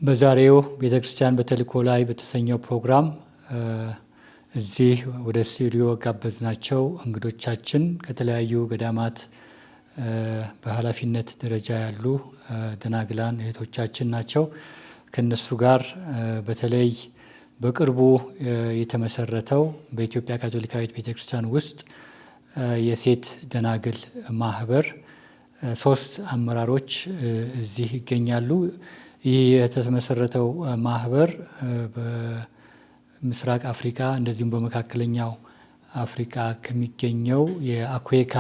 በዛሬው ቤተክርስቲያን በተልእኮ ላይ በተሰኘው ፕሮግራም እዚህ ወደ ስቱዲዮ ጋበዝናቸው እንግዶቻችን ከተለያዩ ገዳማት በኃላፊነት ደረጃ ያሉ ደናግላን እህቶቻችን ናቸው። ከነሱ ጋር በተለይ በቅርቡ የተመሰረተው በኢትዮጵያ ካቶሊካዊት ቤተክርስቲያን ውስጥ የሴት ደናግል ማህበር 3 አመራሮች እዚህ ይገኛሉ። ይህ የተመሰረተው ማህበር በምስራቅ አፍሪካ እንደዚሁም በመካከለኛው አፍሪካ ከሚገኘው የአኩዌካ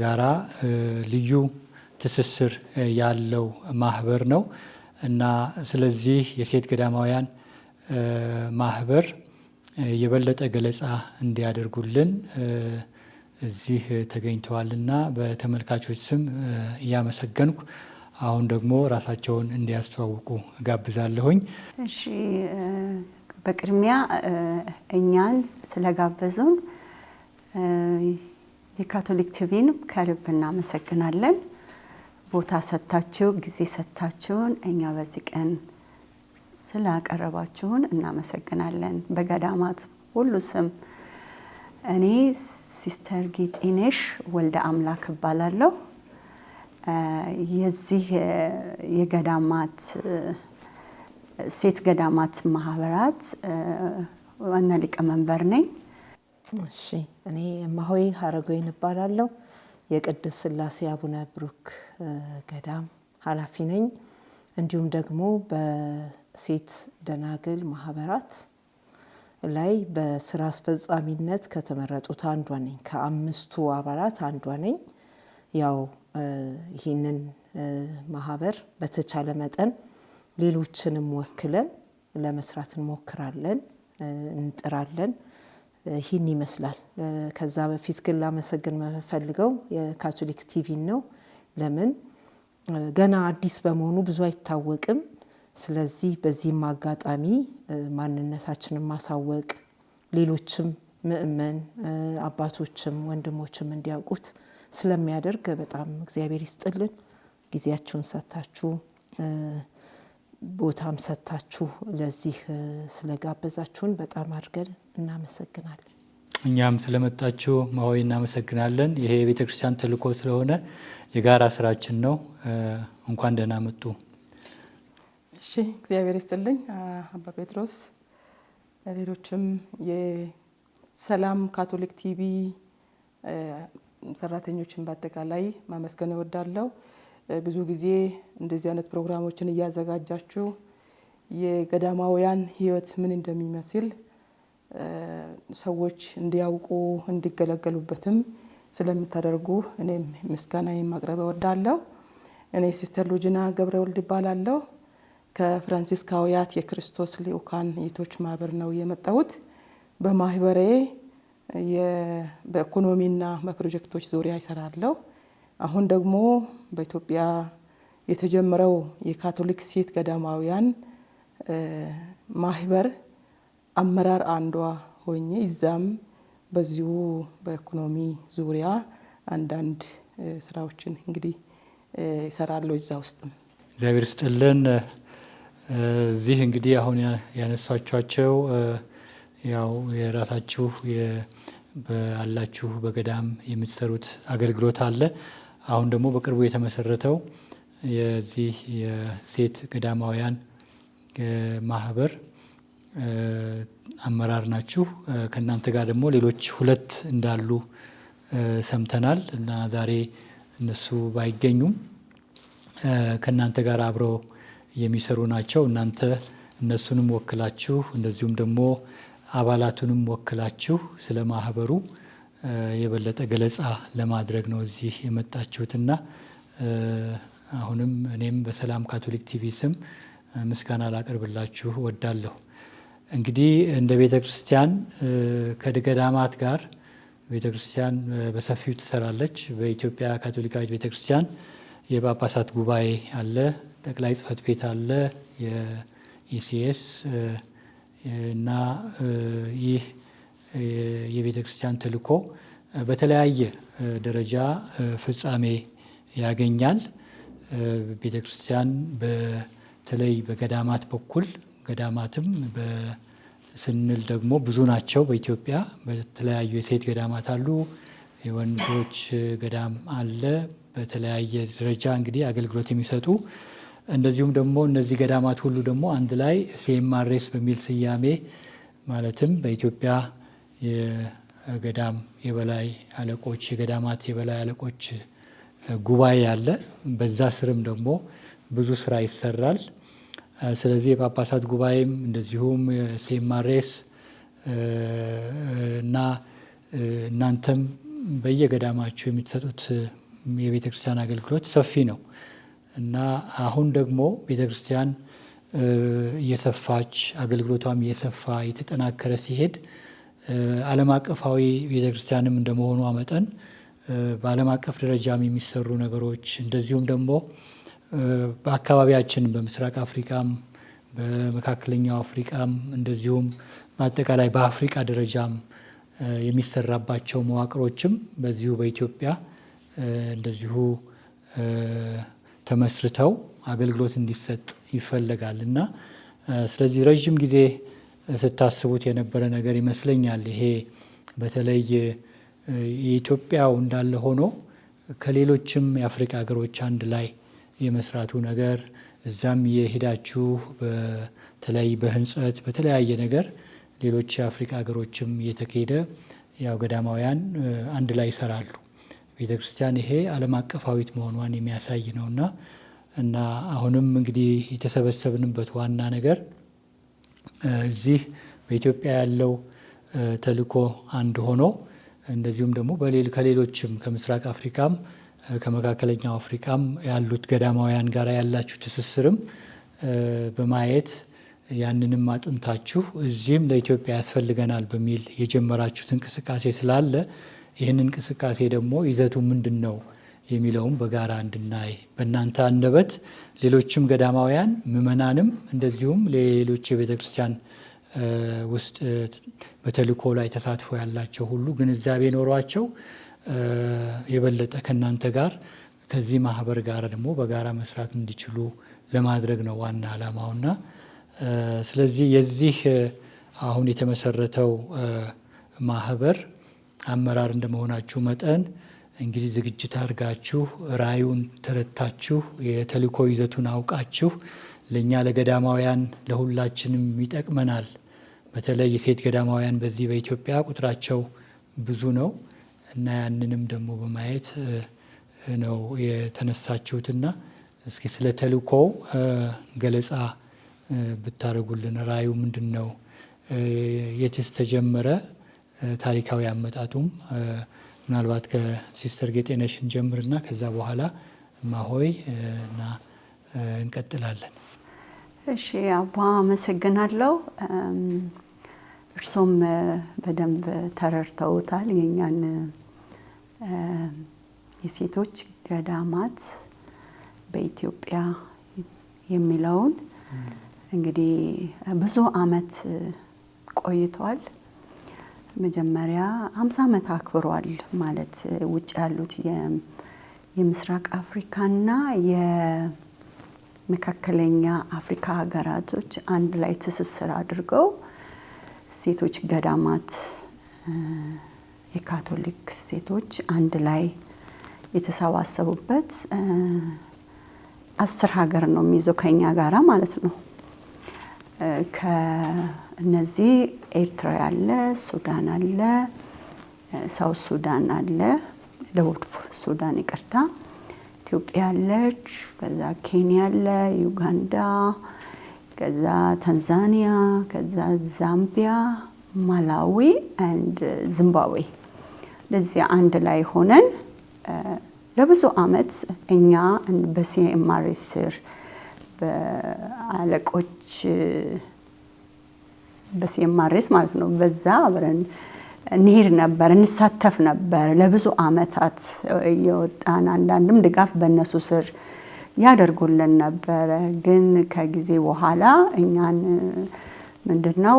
ጋራ ልዩ ትስስር ያለው ማህበር ነው እና ስለዚህ የሴት ገዳማውያን ማህበር የበለጠ ገለጻ እንዲያደርጉልን እዚህ ተገኝተዋልና በተመልካቾች ስም እያመሰገንኩ አሁን ደግሞ ራሳቸውን እንዲያስተዋውቁ ጋብዛለሁኝ። እሺ፣ በቅድሚያ እኛን ስለጋበዙን የካቶሊክ ቲቪን ከልብ እናመሰግናለን። ቦታ ሰጥታችሁ ጊዜ ሰጥታችሁን እኛ በዚህ ቀን ስላቀረባችሁን እናመሰግናለን። በገዳማት ሁሉ ስም እኔ ሲስተር ጌጤነሽ ወልደ አምላክ እባላለሁ። የዚህ የገዳማት ሴት ገዳማት ማህበራት ዋና ሊቀመንበር ነኝ። እሺ፣ እኔ እማሆይ ሀረጎይን እባላለሁ። የቅድስት ሥላሴ አቡነ ብሩክ ገዳም ኃላፊ ነኝ። እንዲሁም ደግሞ በሴት ደናግል ማህበራት ላይ በስራ አስፈጻሚነት ከተመረጡት አንዷ ነኝ። ከ5ቱ አባላት አንዷ ነኝ። ያው ይህንን ማህበር በተቻለ መጠን ሌሎችንም ወክለን ለመስራት እንሞክራለን፣ እንጥራለን። ይህን ይመስላል። ከዛ በፊት ግን ላመሰግን የምፈልገው የካቶሊክ ቲቪን ነው። ለምን ገና አዲስ በመሆኑ ብዙ አይታወቅም። ስለዚህ በዚህም አጋጣሚ ማንነታችንን ማሳወቅ ሌሎችም ምእመን አባቶችም ወንድሞችም እንዲያውቁት ስለሚያደርግ በጣም እግዚአብሔር ይስጥልን። ጊዜያችሁን ሰጥታችሁ ቦታም ሰጥታችሁ ለዚህ ስለጋበዛችሁን በጣም አድርገን እናመሰግናለን። እኛም ስለመጣችሁ ማሆይ እናመሰግናለን። ይሄ የቤተ ክርስቲያን ተልእኮ ስለሆነ የጋራ ስራችን ነው። እንኳን ደህና መጡ። እሺ፣ እግዚአብሔር ይስጥልኝ አባ ጴጥሮስ፣ ሌሎችም የሰላም ካቶሊክ ቲቪ ሰራተኞችን በአጠቃላይ ማመስገን እወዳለሁ። ብዙ ጊዜ እንደዚህ አይነት ፕሮግራሞችን እያዘጋጃችሁ የገዳማውያን ሕይወት ምን እንደሚመስል ሰዎች እንዲያውቁ እንዲገለገሉበትም ስለምታደርጉ እኔም ምስጋናዬን ማቅረብ እወዳለሁ። እኔ ሲስተር ሎጂና ገብረወልድ እባላለሁ። ከፍራንሲስካውያት የክርስቶስ ልዑካን እህቶች ማህበር ነው የመጣሁት። በማህበሬ በኢኮኖሚና በፕሮጀክቶች ዙሪያ ይሰራለሁ። አሁን ደግሞ በኢትዮጵያ የተጀመረው የካቶሊክ ሴት ገዳማውያን ማህበር አመራር አንዷ ሆኜ እዛም በዚሁ በኢኮኖሚ ዙሪያ አንዳንድ ስራዎችን እንግዲህ ይሰራለሁ እዛ ውስጥም። እግዚአብሔር ይስጥልን። እዚህ እንግዲህ አሁን ያነሷቸው ያው የራሳችሁ ባላችሁ በገዳም የምትሰሩት አገልግሎት አለ። አሁን ደግሞ በቅርቡ የተመሰረተው የዚህ የሴት ገዳማውያን ማህበር አመራር ናችሁ። ከእናንተ ጋር ደግሞ ሌሎች 2 እንዳሉ ሰምተናል እና ዛሬ እነሱ ባይገኙም ከእናንተ ጋር አብረው የሚሰሩ ናቸው። እናንተ እነሱንም ወክላችሁ እንደዚሁም ደግሞ አባላቱንም ወክላችሁ ስለ ማህበሩ የበለጠ ገለጻ ለማድረግ ነው እዚህ የመጣችሁትና አሁንም እኔም በሰላም ካቶሊክ ቲቪ ስም ምስጋና ላቀርብላችሁ እወዳለሁ። እንግዲህ እንደ ቤተ ክርስቲያን ከገዳማት ጋር ቤተ ክርስቲያን በሰፊው ትሰራለች። በኢትዮጵያ ካቶሊካዊት ቤተ ክርስቲያን የጳጳሳት ጉባኤ አለ፣ ጠቅላይ ጽሕፈት ቤት አለ፣ የኢሲኤስ እና ይህ የቤተ ክርስቲያን ተልእኮ በተለያየ ደረጃ ፍጻሜ ያገኛል። ቤተ ክርስቲያን በተለይ በገዳማት በኩል ገዳማትም ስንል ደግሞ ብዙ ናቸው። በኢትዮጵያ በተለያዩ የሴት ገዳማት አሉ፣ የወንዶች ገዳም አለ። በተለያየ ደረጃ እንግዲህ አገልግሎት የሚሰጡ እንደዚሁም ደግሞ እነዚህ ገዳማት ሁሉ ደግሞ አንድ ላይ CMRS በሚል ስያሜ ማለትም በኢትዮጵያ የገዳም የበላይ አለቆች የገዳማት የበላይ አለቆች ጉባኤ አለ። በዛ ስርም ደግሞ ብዙ ስራ ይሰራል። ስለዚህ የጳጳሳት ጉባኤም እንደዚሁም CMRS እና እናንተም በየገዳማችሁ የምትሰጡት የቤተ ክርስቲያን አገልግሎት ሰፊ ነው እና አሁን ደግሞ ቤተ ክርስቲያን እየሰፋች አገልግሎቷም እየሰፋ የተጠናከረ ሲሄድ ዓለም አቀፋዊ ቤተ ክርስቲያንም እንደመሆኗ መጠን በዓለም አቀፍ ደረጃም የሚሰሩ ነገሮች እንደዚሁም ደግሞ በአካባቢያችን በምስራቅ አፍሪካም በመካከለኛው አፍሪካም እንደዚሁም በአጠቃላይ በአፍሪካ ደረጃም የሚሰራባቸው መዋቅሮችም በዚሁ በኢትዮጵያ እንደዚሁ ተመስርተው አገልግሎት እንዲሰጥ ይፈለጋል እና ስለዚህ ረጅም ጊዜ ስታስቡት የነበረ ነገር ይመስለኛል። ይሄ በተለይ የኢትዮጵያው እንዳለ ሆኖ ከሌሎችም የአፍሪካ ሀገሮች አንድ ላይ የመስራቱ ነገር እዛም የሄዳችሁ በተለይ በህንጸት በተለያየ ነገር ሌሎች የአፍሪካ ሀገሮችም እየተካሄደ ያው ገዳማውያን አንድ ላይ ይሰራሉ። ቤተ ክርስቲያን ይሄ ዓለም አቀፋዊት መሆኗን የሚያሳይ ነውና እና አሁንም እንግዲህ የተሰበሰብንበት ዋና ነገር እዚህ በኢትዮጵያ ያለው ተልእኮ አንድ ሆኖ እንደዚሁም ደግሞ ከሌሎችም ከምስራቅ አፍሪካም ከመካከለኛው አፍሪካም ያሉት ገዳማውያን ጋር ያላችሁ ትስስርም በማየት ያንንም አጥንታችሁ እዚህም ለኢትዮጵያ ያስፈልገናል በሚል የጀመራችሁት እንቅስቃሴ ስላለ ይህን እንቅስቃሴ ደግሞ ይዘቱ ምንድን ነው የሚለውም በጋራ እንድናይ በእናንተ አንደበት ሌሎችም ገዳማውያን ምእመናንም እንደዚሁም ሌሎች የቤተ ክርስቲያን ውስጥ በተልእኮ ላይ ተሳትፎ ያላቸው ሁሉ ግንዛቤ ኖሯቸው የበለጠ ከእናንተ ጋር ከዚህ ማህበር ጋር ደግሞ በጋራ መስራት እንዲችሉ ለማድረግ ነው ዋና ዓላማውና ስለዚህ የዚህ አሁን የተመሰረተው ማህበር አመራር እንደመሆናችሁ መጠን እንግዲህ ዝግጅት አድርጋችሁ ራእዩን ተረድታችሁ የተልእኮ ይዘቱን አውቃችሁ ለእኛ ለገዳማውያን ለሁላችንም ይጠቅመናል። በተለይ የሴት ገዳማውያን በዚህ በኢትዮጵያ ቁጥራቸው ብዙ ነው እና ያንንም ደግሞ በማየት ነው የተነሳችሁትና እስኪ ስለ ተልእኮው ገለጻ ብታደርጉልን። ራእዩ ምንድን ነው? የትስ ተጀመረ? ታሪካዊ አመጣጡም ምናልባት ከሲስተር ጌጤነሽን ጀምርና ከዛ በኋላ ማሆይ እና እንቀጥላለን። እሺ አባ አመሰግናለሁ። እርሶም በደንብ ተረድተውታል የኛን የሴቶች ገዳማት በኢትዮጵያ የሚለውን እንግዲህ ብዙ አመት ቆይቷል። መጀመሪያ 50 አመት አክብሯል ማለት ውጭ ያሉት የምስራቅ አፍሪካና የመካከለኛ አፍሪካ ሀገራቶች አንድ ላይ ትስስር አድርገው ሴቶች ገዳማት የካቶሊክ ሴቶች አንድ ላይ የተሰባሰቡበት 10 ሀገር ነው የሚይዘው ከኛ ጋራ ማለት ነው። ከነዚህ ኤርትራ አለ፣ ሱዳን አለ፣ ሳውት ሱዳን አለ፣ ደቡብ ሱዳን ይቅርታ፣ ኢትዮጵያ አለች፣ ከዛ ኬንያ አለ፣ ዩጋንዳ፣ ከዛ ታንዛኒያ፣ ከዛ ዛምቢያ፣ ማላዊ and ዚምባብዌ ለዚህ አንድ ላይ ሆነን ለብዙ አመት እኛ በሲኤምአርኤስ ስር በአለቆች በሲኤምአርኤስ ማለት ነው በዛ አብረን እንሄድ ነበር እንሳተፍ ነበር ለብዙ አመታት እየወጣን አንዳንድም ድጋፍ በእነሱ ስር ያደርጉልን ነበር። ግን ከጊዜ በኋላ እኛን ምንድነው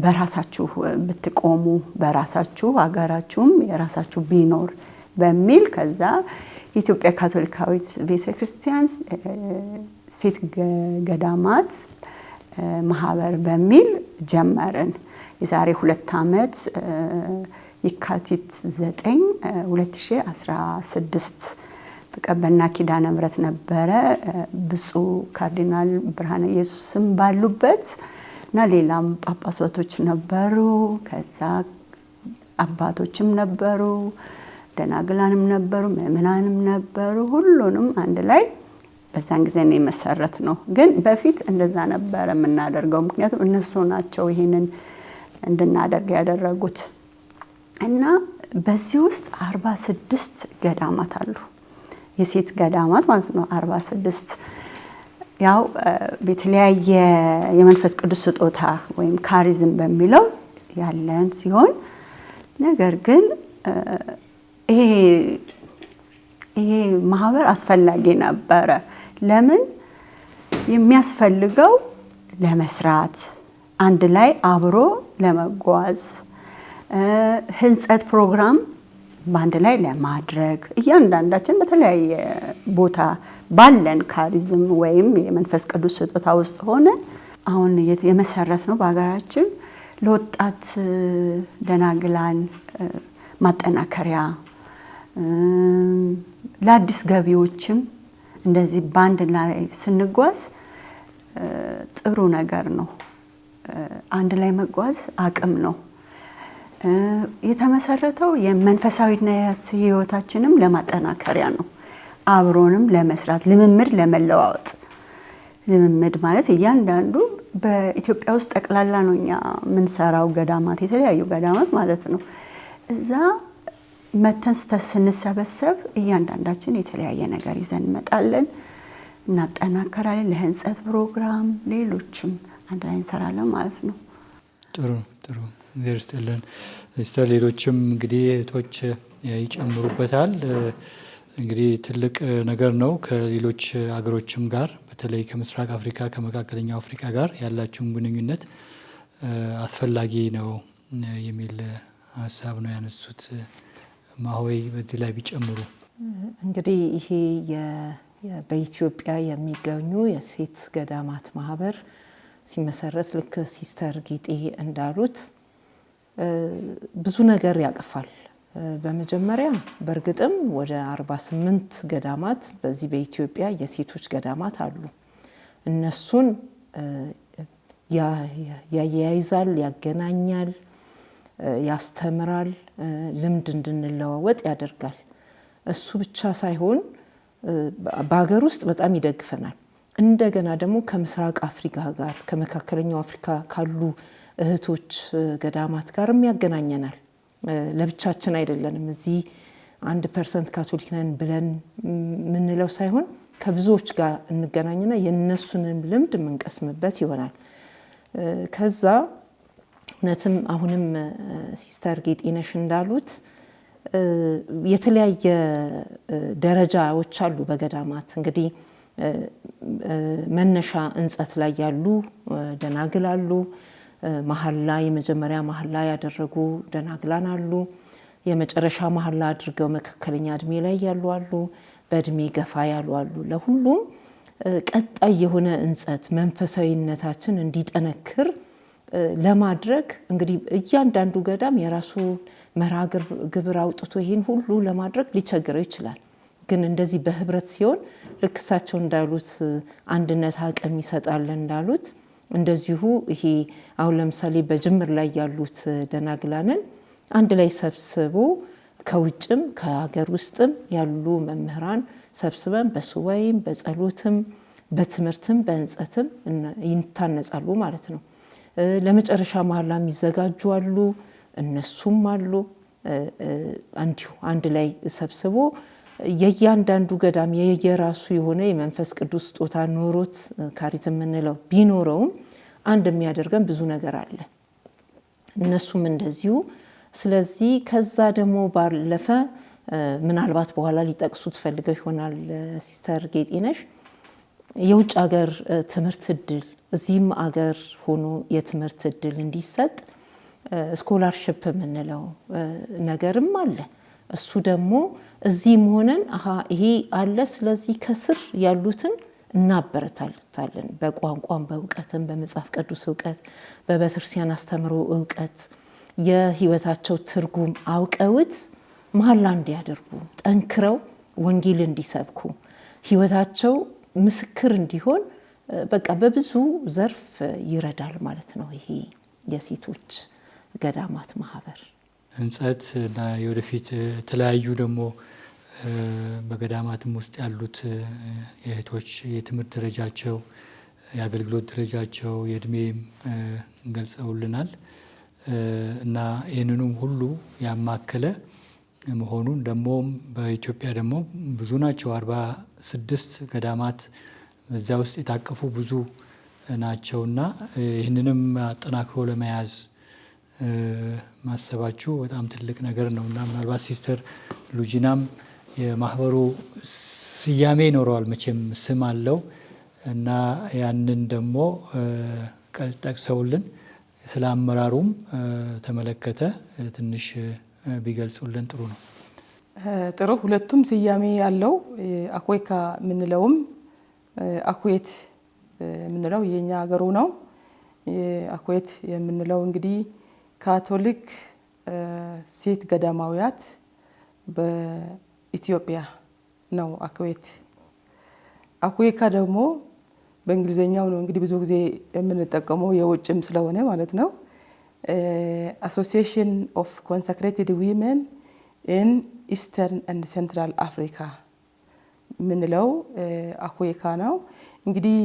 በራሳችሁ ብትቆሙ በራሳችሁ ሀገራችሁም የራሳችሁ ቢኖር በሚል ከዛ የኢትዮጵያ ካቶሊካዊት ቤተክርስቲያን ሴት ገዳማት ማህበር በሚል ጀመርን። የዛሬ 2 ዓመት የካቲት 9 2016 በቀበና ኪዳነ ምሕረት ነበረ። ብፁዕ ካርዲናል ብርሃነ ኢየሱስም ባሉበት እና ሌላም ጳጳሳቶች ነበሩ። ከዛ አባቶችም ነበሩ፣ ደናግላንም ነበሩ፣ ምእመናንም ነበሩ። ሁሉንም አንድ ላይ በዛን ጊዜ ነው የመሰረት ነው። ግን በፊት እንደዛ ነበረ የምናደርገው፣ ምክንያቱም እነሱ ናቸው ይሄንን እንድናደርግ ያደረጉት። እና በዚህ ውስጥ 46 ገዳማት አሉ፣ የሴት ገዳማት ማለት ነው። 46 ያው በተለያየ የመንፈስ ቅዱስ ስጦታ ወይም ካሪዝም በሚለው ያለን ሲሆን ነገር ግን ይሄ ማህበር አስፈላጊ ነበረ። ለምን የሚያስፈልገው ለመስራት አንድ ላይ አብሮ ለመጓዝ ህንጸት ፕሮግራም በአንድ ላይ ለማድረግ እያንዳንዳችን በተለያየ ቦታ ባለን ካሪዝም ወይም የመንፈስ ቅዱስ ስጦታ ውስጥ ሆነ አሁን የመሰረት ነው በሀገራችን ለወጣት ደናግላን ማጠናከሪያ ለአዲስ ገቢዎችም እንደዚህ ባንድ ላይ ስንጓዝ ጥሩ ነገር ነው። አንድ ላይ መጓዝ አቅም ነው። የተመሰረተው የመንፈሳዊነት ህይወታችንም ለማጠናከሪያ ነው። አብሮንም ለመስራት ልምምድ ለመለዋወጥ ልምምድ ማለት እያንዳንዱ በኢትዮጵያ ውስጥ ጠቅላላ ነው እኛ የምንሰራው ገዳማት የተለያዩ ገዳማት ማለት ነው። እዛ መተን ስንሰበሰብ እያንዳንዳችን የተለያየ ነገር ይዘን እንመጣለን፣ እናጠናከራለን። ለህንጸት ፕሮግራም ሌሎችም አንድ ላይ እንሰራለን ማለት ነው። ጥሩ ጥሩ ይርስተልን ሲስተር። ሌሎችም እንግዲህ እህቶች ይጨምሩበታል። እንግዲህ ትልቅ ነገር ነው። ከሌሎች አገሮችም ጋር በተለይ ከምስራቅ አፍሪካ ከመካከለኛው አፍሪካ ጋር ያላችሁን ግንኙነት አስፈላጊ ነው የሚል ሀሳብ ነው ያነሱት። ማሆይ በዚህ ላይ ቢጨምሩ። እንግዲህ ይሄ በኢትዮጵያ የሚገኙ የሴት ገዳማት ማህበር ሲመሰረት ልክ ሲስተር ጌጤ እንዳሉት ብዙ ነገር ያቅፋል። በመጀመሪያ በእርግጥም ወደ 48 ገዳማት በዚህ በኢትዮጵያ የሴቶች ገዳማት አሉ። እነሱን ያያይዛል፣ ያገናኛል፣ ያስተምራል፣ ልምድ እንድንለዋወጥ ያደርጋል። እሱ ብቻ ሳይሆን በሀገር ውስጥ በጣም ይደግፈናል። እንደገና ደግሞ ከምስራቅ አፍሪካ ጋር ከመካከለኛው አፍሪካ ካሉ እህቶች ገዳማት ጋርም ያገናኘናል። ለብቻችን አይደለንም። እዚህ 1% ካቶሊክ ነን ብለን ምንለው ሳይሆን ከብዙዎች ጋር እንገናኝና የነሱንም ልምድ የምንቀስምበት ይሆናል። ከዛ እውነትም አሁንም ሲስተር ጌጤነሽ እንዳሉት የተለያየ ደረጃዎች አሉ በገዳማት። እንግዲህ መነሻ እንጸት ላይ ያሉ ደናግል አሉ። መሐላ የመጀመሪያ መሐላ ያደረጉ ደናግላን አሉ። የመጨረሻ መሐላ አድርገው መካከለኛ እድሜ ላይ ያሉ አሉ። በእድሜ ገፋ ያሉ አሉ። ለሁሉም ቀጣይ የሆነ እንጸት መንፈሳዊነታችን እንዲጠነክር ለማድረግ እንግዲህ እያንዳንዱ ገዳም የራሱ መርሃ ግብር አውጥቶ ይህን ሁሉ ለማድረግ ሊቸግረው ይችላል። ግን እንደዚህ በህብረት ሲሆን ልክ እሳቸው እንዳሉት አንድነት አቅም ይሰጣል እንዳሉት እንደዚሁ ይሄ አሁን ለምሳሌ በጅምር ላይ ያሉት ደናግላንን አንድ ላይ ሰብስቦ ከውጭም ከሀገር ውስጥም ያሉ መምህራን ሰብስበን በሱባኤም በጸሎትም በትምህርትም በእንጸትም ይታነጻሉ ማለት ነው። ለመጨረሻ መሐላ የሚዘጋጁ አሉ፣ እነሱም አሉ። እንዲሁ አንድ ላይ ሰብስቦ የእያንዳንዱ ገዳም የየራሱ የሆነ የመንፈስ ቅዱስ ስጦታ ኖሮት ካሪዝም የምንለው ቢኖረውም አንድ የሚያደርገን ብዙ ነገር አለ። እነሱም እንደዚሁ። ስለዚህ ከዛ ደግሞ ባለፈ ምናልባት በኋላ ሊጠቅሱት ፈልገው ይሆናል ሲስተር ጌጤነሽ የውጭ ሀገር ትምህርት እድል እዚህም አገር ሆኖ የትምህርት እድል እንዲሰጥ ስኮላርሺፕ የምንለው ነገርም አለ። እሱ ደግሞ እዚህም ሆነን ይሄ አለ ስለዚህ ከስር ያሉትን እናበረታታለን። በቋንቋም በእውቀትም በመጽሐፍ ቅዱስ እውቀት በቤተክርስቲያን አስተምሮ እውቀት የህይወታቸው ትርጉም አውቀውት መሐላ እንዲያደርጉ ጠንክረው ወንጌል እንዲሰብኩ ህይወታቸው ምስክር እንዲሆን በቃ በብዙ ዘርፍ ይረዳል ማለት ነው። ይሄ የሴቶች ገዳማት ማህበር ህንጸት እና የወደፊት የተለያዩ ደግሞ በገዳማትም ውስጥ ያሉት የእህቶች የትምህርት ደረጃቸው፣ የአገልግሎት ደረጃቸው፣ የእድሜም ገልጸውልናል እና ይህንኑም ሁሉ ያማከለ መሆኑን ደግሞም በኢትዮጵያ ደግሞ ብዙ ናቸው 46 ገዳማት በዚያ ውስጥ የታቀፉ ብዙ ናቸውና ይህንንም አጠናክሮ ለመያዝ ማሰባችሁ በጣም ትልቅ ነገር ነው እና ምናልባት ሲስተር ሉጂናም የማህበሩ ስያሜ ይኖረዋል መቼም ስም አለው እና ያንን ደግሞ ጠቅሰውልን ስለ አመራሩም ተመለከተ ትንሽ ቢገልጹልን ጥሩ ነው። ጥሩ ሁለቱም ስያሜ ያለው አኩዌካ የምንለውም አኩዌት የምንለው የኛ ሀገሩ ነው። አኩዌት የምንለው እንግዲህ ካቶሊክ ሴት ገዳማውያት በኢትዮጵያ ነው አኩዌት። አኩዌካ ደግሞ በእንግሊዘኛው ነው እንግዲህ ብዙ ጊዜ የምንጠቀመው የውጭም ስለሆነ ማለት ነው። አሶሲዬሽን ኦፍ ኮንሰክሬትድ ዊሜን ኢን ኢስተርን ኤንድ ሴንትራል አፍሪካ የምንለው አኩዌካ ነው። እንግዲህ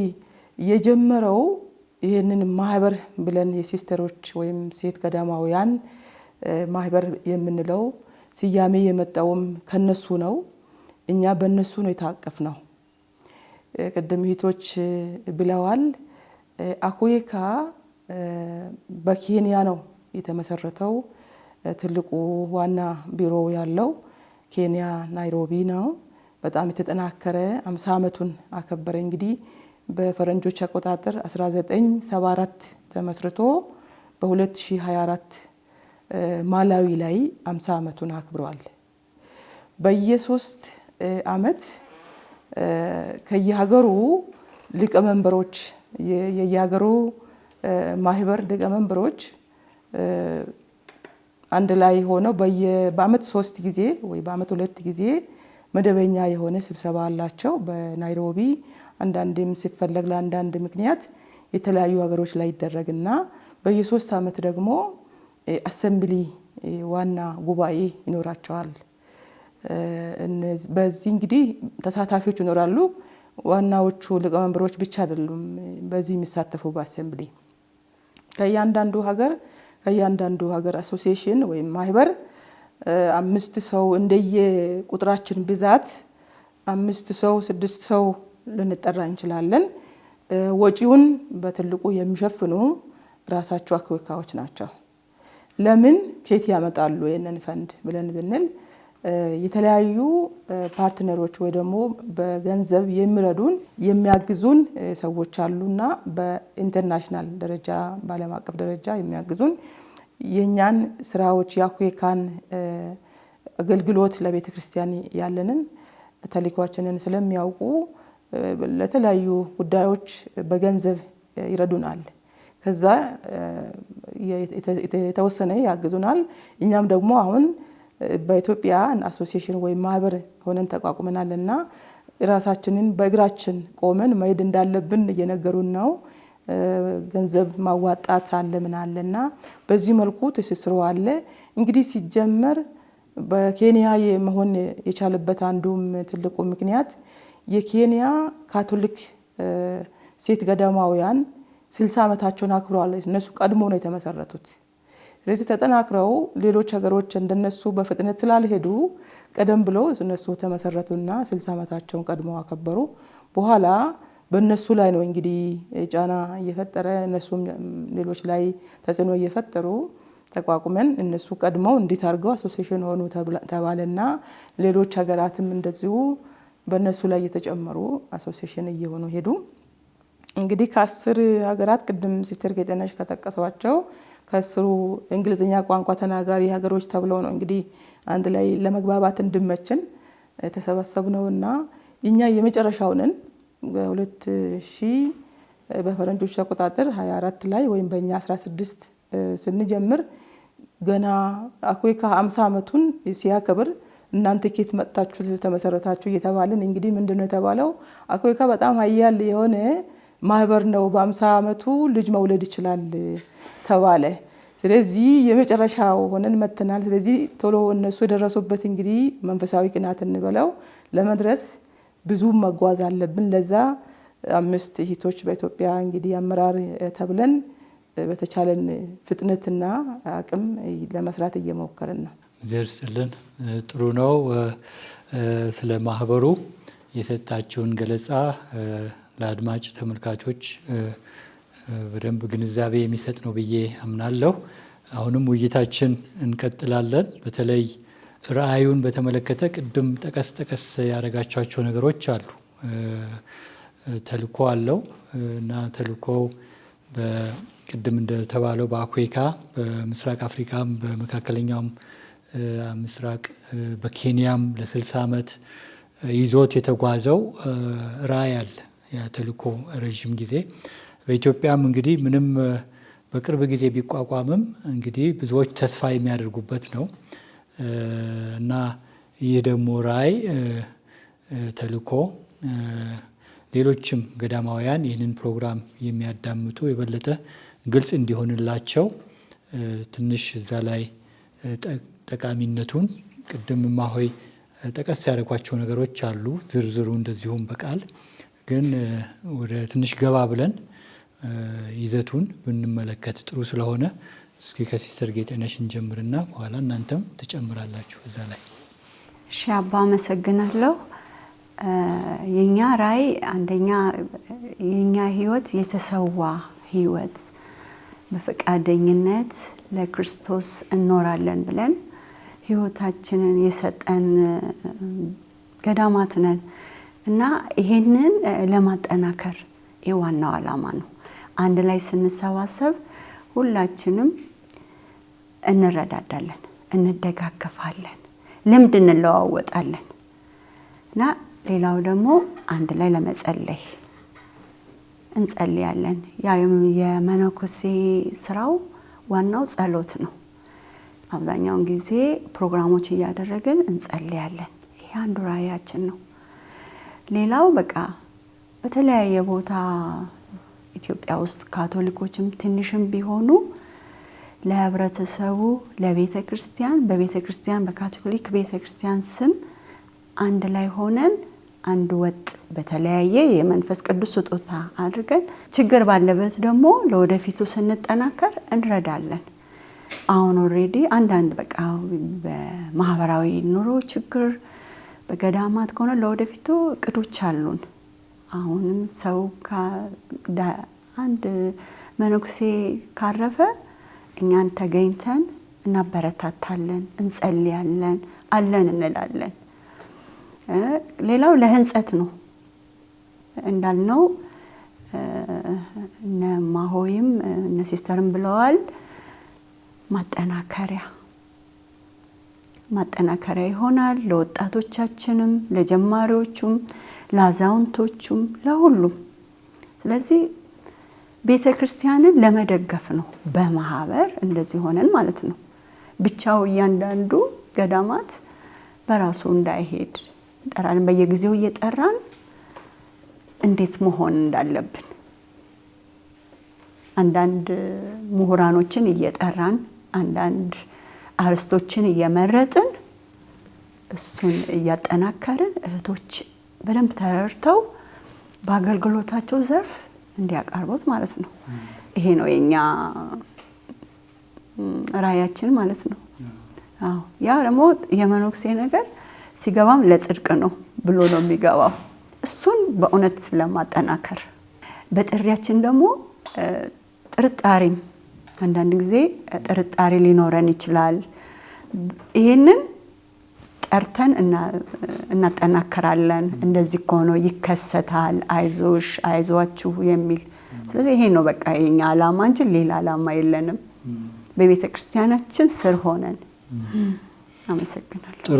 የጀመረው ይህንን ማህበር ብለን የሲስተሮች ወይም ሴት ገዳማውያን ማህበር የምንለው ስያሜ የመጣውም ከነሱ ነው። እኛ በነሱ ነው የታቀፍነው። ቅድም እህቶች ብለዋል። አኩዌካ በኬንያ ነው የተመሰረተው። ትልቁ ዋና ቢሮ ያለው ኬንያ ናይሮቢ ነው። በጣም የተጠናከረ 50 ዓመቱን አከበረ። እንግዲህ በፈረንጆች አቆጣጠር 1974 ተመስርቶ በ2024 ማላዊ ላይ 50 ዓመቱን አክብሯል። በየ3 ዓመት ከየሀገሩ ሊቀመንበሮች የየሀገሩ ማህበር ሊቀመንበሮች አንድ ላይ ሆነው በአመት 3 ጊዜ ወይ በአመት 2 ጊዜ መደበኛ የሆነ ስብሰባ አላቸው በናይሮቢ። አንዳንድም ሲፈለግ ለአንዳንድ ምክንያት የተለያዩ ሀገሮች ላይ ይደረግና በየ3 ዓመት ደግሞ አሰምብሊ ዋና ጉባኤ ይኖራቸዋል። በዚህ እንግዲህ ተሳታፊዎች ይኖራሉ። ዋናዎቹ ሊቀመንበሮች ብቻ አይደሉም በዚህ የሚሳተፉ በአሰምብሊ። ከእያንዳንዱ ሀገር አሶሲዬሽን ወይም ማህበር 5 ሰው እንደየ ቁጥራችን ብዛት 5 ሰው 6 ሰው ልንጠራ እንችላለን። ወጪውን በትልቁ የሚሸፍኑ ራሳቸው አኩዌካዎች ናቸው። ለምን ከየት ያመጣሉ ይሄንን ፈንድ ብለን ብንል የተለያዩ ፓርትነሮች ወይ ደግሞ በገንዘብ የሚረዱን የሚያግዙን ሰዎች አሉና በኢንተርናሽናል ደረጃ በዓለም አቀፍ ደረጃ የሚያግዙን የኛን ስራዎች የአኩዌካን አገልግሎት ለቤተ ክርስቲያን ያለንን ተልእኮአችንን ስለሚያውቁ ለተለያዩ ጉዳዮች በገንዘብ ይረዱናል። ከዛ የተወሰነ ያግዙናል። እኛም ደግሞ አሁን በኢትዮጵያ አሶሲዬሽን ወይም ማህበር ሆነን ተቋቁመናልና ራሳችንን በእግራችን ቆመን መሄድ እንዳለብን እየነገሩን ነው። ገንዘብ ማዋጣት አለ ምን አለና በዚህ መልኩ ትስስሩ አለ። እንግዲህ ሲጀመር በኬንያ መሆን የቻለበት አንዱም ትልቁ ምክንያት የኬንያ ካቶሊክ ሴት ገዳማውያን 60 ዓመታቸውን አክብረዋል። እነሱ ቀድሞ ነው የተመሰረቱት። ስለዚህ ተጠናክረው ሌሎች ሀገሮች እንደነሱ በፍጥነት ስላልሄዱ ቀደም ብለው እነሱ ተመሰረቱና 60 ዓመታቸውን ቀድሞ አከበሩ። በኋላ በእነሱ ላይ ነው እንግዲህ ጫና እየፈጠረ እነሱም ሌሎች ላይ ተጽዕኖ እየፈጠሩ ተቋቁመን እነሱ ቀድመው እንዴት አድርገው አሶሲዬሽን ሆኑ ተባለና ሌሎች ሀገራትም እንደዚሁ በእነሱ ላይ የተጨመሩ አሶሲዬሽን እየሆኑ ሄዱ። እንግዲህ ከ10 ሀገራት ቅድም ሲስተር ጌጠነሽ ከጠቀሷቸው ከ10 እንግሊዝኛ ቋንቋ ተናጋሪ ሀገሮች ተብለው ነው እንግዲህ አንድ ላይ ለመግባባት እንድመችን ተሰበሰብነውና እኛ የመጨረሻውንን በ2000 በፈረንጆች አቆጣጠር 24 ላይ ወይም በእኛ 16 ስንጀምር ገና አኩይካ 50 ዓመቱን ሲያከብር እናንተ ኬት መጣችሁ ተመሰረታችሁ እየተባልን እንግዲህ ምንድነው የተባለው አኩይካ በጣም ኃያል የሆነ ማህበር ነው በ50 ዓመቱ ልጅ መውለድ ይችላል ተባለ። ስለዚህ የመጨረሻው ሆነን መተናል። ስለዚህ ቶሎ እነሱ የደረሱበት እንግዲህ መንፈሳዊ ቅናት እንበለው ለመድረስ ብዙ መጓዝ አለብን። ለዛ 5 እህቶች በኢትዮጵያ እንግዲህ አመራር ተብለን በተቻለን ፍጥነትና አቅም ለመስራት እየሞከርን ነው። ዘርስልን ጥሩ ነው። ስለ ማህበሩ የሰጣችሁን ገለጻ ለአድማጭ ተመልካቾች በደንብ ግንዛቤ የሚሰጥ ነው ብዬ አምናለሁ። አሁንም ውይይታችን እንቀጥላለን። በተለይ ራእዩን በተመለከተ ቅድም ጠቀስ ያደረጋቸው ነገሮች አሉ። ተልእኮ አለው እና ተልእኮው በቅድም እንደተባለው በአኩይካ በምስራቅ አፍሪካም በመካከለኛውም ምስራቅ በኬንያም ለ60 ዓመት ይዞት የተጓዘው ራእይ አለ። ያ ተልእኮ ረዥም ጊዜ በኢትዮጵያም እንግዲህ ምንም በቅርብ ጊዜ ቢቋቋምም እንግዲህ ብዙዎች ተስፋ የሚያደርጉበት ነው እና ይህ ደግሞ ራእይ ተልእኮ ሌሎችም ገዳማውያን ይህንን ፕሮግራም የሚያዳምጡ የበለጠ ግልጽ እንዲሆንላቸው ትንሽ እዛ ላይ ጠቃሚነቱን ቅድም እማሆይ ጠቀስ ያደረጓቸው ነገሮች አሉ። ዝርዝሩ እንደዚሁም በቃል ግን ወደ ትንሽ ገባ ብለን ይዘቱን ብንመለከት ጥሩ ስለሆነ እስኪ ከሲስተር ጌጤነሽ እንጀምርና በኋላ እናንተም ትጨምራላችሁ እዛ ላይ። እሺ አባ አመሰግናለሁ። የኛ ራእይ አንደኛ የኛ ህይወት የተሰዋ ህይወት በፈቃደኝነት ለክርስቶስ እንኖራለን ብለን ህይወታችንን የሰጠን ገዳማት ነን እና ይሄንን ለማጠናከር የዋናው ዓላማ ነው። አንድ ላይ ስንሰባሰብ ሁላችንም እንረዳዳለን፣ እንደጋገፋለን፣ ልምድ እንለዋወጣለን እና ሌላው ደግሞ አንድ ላይ ለመጸለይ እንጸልያለን። ያ የመነኮሴ ስራው ዋናው ጸሎት ነው። አብዛኛውን ጊዜ ፕሮግራሞች እያደረግን እንጸልያለን። ይሄ አንዱ ራእያችን ነው። ሌላው በቃ በተለያየ ቦታ ኢትዮጵያ ውስጥ ካቶሊኮችም ትንሽም ቢሆኑ ለህብረተሰቡ ለቤተ ክርስቲያን በቤተ ክርስቲያን በካቶሊክ ቤተ ክርስቲያን ስም አንድ ላይ ሆነን አንድ ወጥ በተለያየ የመንፈስ ቅዱስ ስጦታ አድርገን ችግር ባለበት ደግሞ ለወደፊቱ ስንጠናከር እንረዳለን። አሁን ኦሬዲ አንዳንድ በቃ በማህበራዊ ኑሮ ችግር በገዳማት ከሆነ ለወደፊቱ እቅዶች አሉን። አሁንም ሰው አንድ መነኩሴ ካረፈ እኛን ተገኝተን እናበረታታለን፣ እንጸልያለን፣ አለን እንላለን። ሌላው ለህንጸት ነው እንዳልነው እነ ማሆይም እነ ሲስተርም ብለዋል። ማጠናከሪያ ይሆናል ለወጣቶቻችንም፣ ለጀማሪዎቹም፣ ለአዛውንቶቹም፣ ለሁሉም። ስለዚህ ቤተ ክርስቲያንን ለመደገፍ ነው በማህበር እንደዚህ ሆነን ማለት ነው። ብቻው እያንዳንዱ ገዳማት በራሱ እንዳይሄድ ጠራን በየጊዜው እየጠራን እንዴት መሆን እንዳለብን አንዳንድ ምሁራኖችን እየጠራን አንዳንድ አርስቶችን እየመረጥን እሱን እያጠናከርን እህቶች በደንብ ተረድተው በአገልግሎታቸው ዘርፍ እንዲያቀርቡት ማለት ነው። ይሄ ነው የኛ ራእያችን ማለት ነው። አዎ ያ ደግሞ የመነኩሴ ነገር ሲገባም ለጽድቅ ነው ብሎ ነው የሚገባው። እሱን በእውነት ለማጠናከር በጥሪያችን ደግሞ ጥርጣሬም አንዳንድ ጊዜ ጥርጣሬ ሊኖረን ይችላል። ይሄንን ጠርተን እናጠናከራለን። እንደዚህ ሆኖ ይከሰታል፣ አይዞሽ አይዟችሁ የሚል። ስለዚህ ይሄ ነው በቃ የኛ ዓላማ እንጂ ሌላ ዓላማ የለንም። በቤተ ክርስቲያናችን ስር ሆነን አመሰግናለሁ። ጥሩ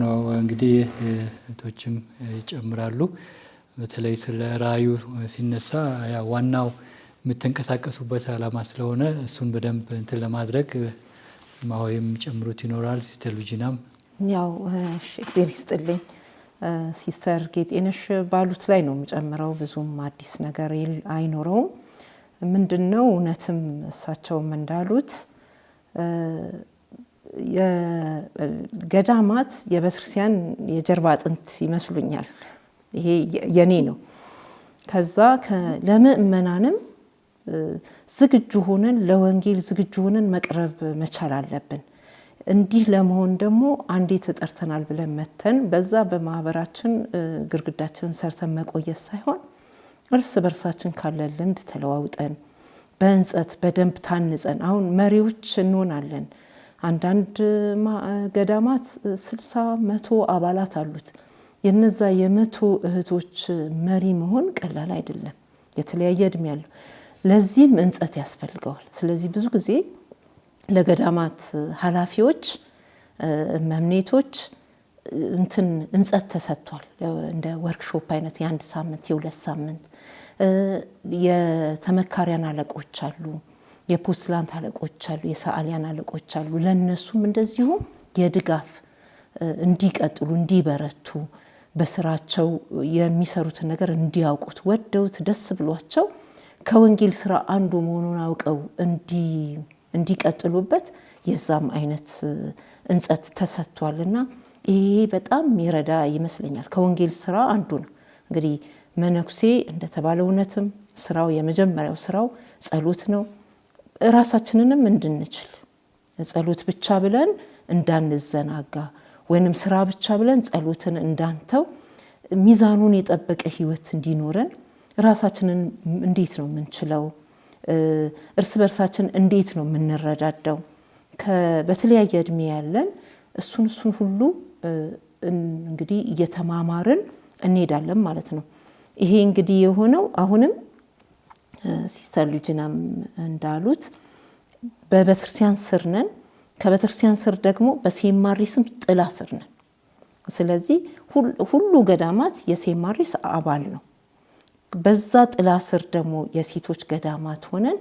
ነው። እንግዲህ እህቶችም ይጨምራሉ። በተለይ ስለ ራእዩ ሲነሳ ያው ዋናው የምትንቀሳቀሱበት ዓላማ ስለሆነ እሱን በደንብ እንትን ለማድረግ ማሆይም ጨምሩት ይኖራል። ሲስተር ሉጂናም ያው እግዚአብሔር ይስጥልኝ። ሲስተር ጌጤነሽ ባሉት ላይ ነው የምጨምረው። ብዙም አዲስ ነገር አይኖረውም። ምንድነው እውነትም እሳቸውም እንዳሉት የገዳማት የቤተክርስቲያን የጀርባ አጥንት ይመስሉኛል። ይሄ የኔ ነው። ከዛ ለምእመናንም ዝግጁ ሆነን ለወንጌል ዝግጁ ሆነን መቅረብ መቻል አለብን። እንዲህ ለመሆን ደግሞ አንዴ ተጠርተናል ብለን መተን በዛ በማህበራችን ግርግዳችን ሰርተን መቆየት ሳይሆን እርስ በርሳችን ካለ ልምድ ተለዋውጠን በእንጸት በደንብ ታንጸን አሁን መሪዎች እንሆናለን። አንዳንድ ገዳማት 60-100 አባላት አሉት። የነዛ የ100 እህቶች መሪ መሆን ቀላል አይደለም። የተለያየ እድሜ ያለው ለዚህም እንጸት ያስፈልገዋል። ስለዚህ ብዙ ጊዜ ለገዳማት ኃላፊዎች መምኔቶች እንጸት ተሰጥቷል። እንደ ወርክሾፕ አይነት የ1 ሳምንት የ2 ሳምንት የተመካሪያን አለቆች አሉ፣ የፖስላንት አለቆች አሉ፣ የሰዓሊያን አለቆች አሉ። ለነሱም እንደዚሁ የድጋፍ እንዲቀጥሉ እንዲበረቱ በስራቸው የሚሰሩትን ነገር እንዲያውቁት ወደውት ደስ ብሏቸው ከወንጌል ስራ አንዱ መሆኑን አውቀው እንዲቀጥሉበት የዛም አይነት እንጸት ተሰጥቷልና ይሄ በጣም ይረዳ ይመስለኛል። ከወንጌል ስራ አንዱ ነው። እንግዲህ መነኩሴ እንደተባለ እውነትም ስራው የመጀመሪያው ስራው ጸሎት ነው። ራሳችንንም እንድንችል ጸሎት ብቻ ብለን እንዳንዘናጋ ወይንም ስራ ብቻ ብለን ጸሎትን እንዳንተው ሚዛኑን የጠበቀ ህይወት እንዲኖረን ራሳችንን እንዴት ነው የምንችለው? እርስ በርሳችን እንዴት ነው የምንረዳዳው? በተለያየ እድሜ ያለን እሱን ሁሉ እንግዲህ እየተማማርን እንሄዳለን ማለት ነው። ይሄ እንግዲህ የሆነው አሁንም ሲስተር ሉጂናም እንዳሉት በቤተክርስቲያን ስር ነን። ከቤተክርስቲያን ስር ደግሞ በሴማሪስም ጥላ ስር ነን። ስለዚህ ሁሉ ገዳማት የሴማሪስ አባል ነው። በዛ ጥላ ስር ደግሞ የሴቶች ገዳማት ሆነን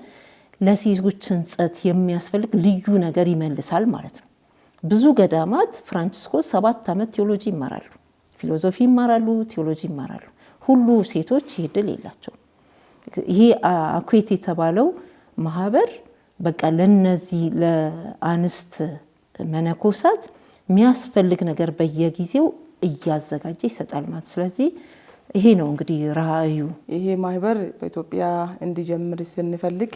ለሴቶች እንጸት የሚያስፈልግ ልዩ ነገር ይመልሳል ማለት ነው። ብዙ ገዳማት ፍራንቺስኮስ 7 ዓመት ቴዎሎጂ ይማራሉ፣ ፊሎሶፊ ይማራሉ፣ ቴዎሎጂ ይማራሉ። ሁሉ ሴቶች ይሄ ዕድል የላቸውም። ይሄ አኩዌት የተባለው ማህበር በቃ ለነዚህ ለአንስት መነኮሳት የሚያስፈልግ ነገር በየጊዜው እያዘጋጀ ይሰጣል ማለት። ስለዚህ ይሄ ነው እንግዲህ ራእዩ። ይሄ ማህበር በኢትዮጵያ እንዲጀምር ስንፈልግ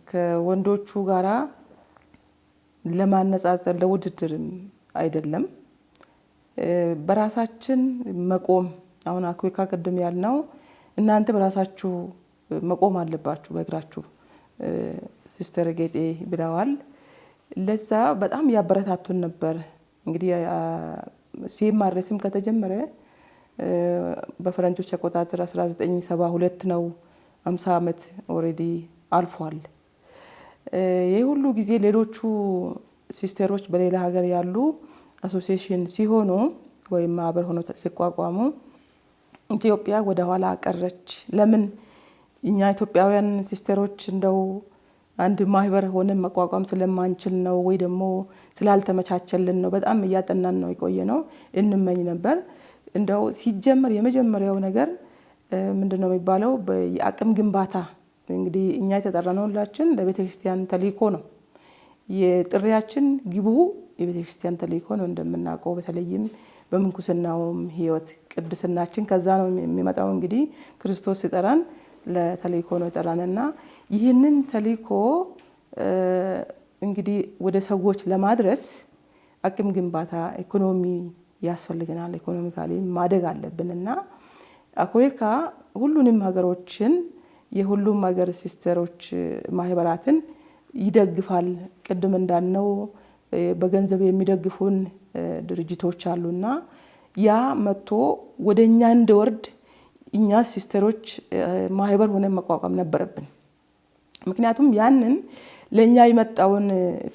ከወንዶቹ ጋራ ለማነጻጸር ለውድድርም አይደለም፣ በራሳችን መቆም። አሁን አኩዌካ ቅድም ያልነው እናንተ በራሳችሁ መቆም አለባችሁ በእግራችሁ ሲስተር ጌጤ ብለዋል። ለዛ በጣም ያበረታቱን ነበር። እንግዲህ ሲማረስም ከተጀመረ በፈረንጆች አቆጣጠር 1972 ነው። 50 ዓመት ኦሬዲ አልፏል። ይህ ሁሉ ጊዜ ሌሎቹ ሲስተሮች በሌላ ሀገር ያሉ አሶሲዬሽን ሲሆኑ ወይም ማህበር ሆኖ ሲቋቋሙ ኢትዮጵያ ወደ ኋላ ቀረች። ለምን እኛ ኢትዮጵያውያን ሲስተሮች እንደው አንድ ማህበር ሆነን መቋቋም ስለማንችል ነው ወይ ደግሞ ስላልተመቻቸልን ነው? በጣም እያጠናን ነው የቆየ ነው እንመኝ ነበር። እንደው ሲጀመር የመጀመሪያው ነገር ምንድነው የሚባለው የአቅም ግንባታ። እንግዲህ እኛ የተጠራነው ሁላችን ለቤተክርስቲያን ተልእኮ ነው። የጥሪያችን ግቡ የቤተክርስቲያን ተልእኮ ነው እንደምናውቀው። በተለይም በምንኩስናውም ህይወት ቅድስናችን ከዛ ነው የሚመጣው። እንግዲህ ክርስቶስ ሲጠራን ለተልእኮ ነው የጠራንና ይህንን ተልእኮ እንግዲህ ወደ ሰዎች ለማድረስ አቅም ግንባታ ኢኮኖሚ ያስፈልገናል። ኢኮኖሚካሊ ማደግ አለብንና አኩዌካ ሁሉንም ሀገሮችን የሁሉም ሀገር ሲስተሮች ማህበራትን ይደግፋል። ቅድም እንዳልነው በገንዘብ የሚደግፉን ድርጅቶች አሉና ያ መጥቶ ወደኛ እንደወርድ እኛ ሲስተሮች ማህበር ሆነን መቋቋም ነበረብን። ምክንያቱም ያንን ለኛ የመጣውን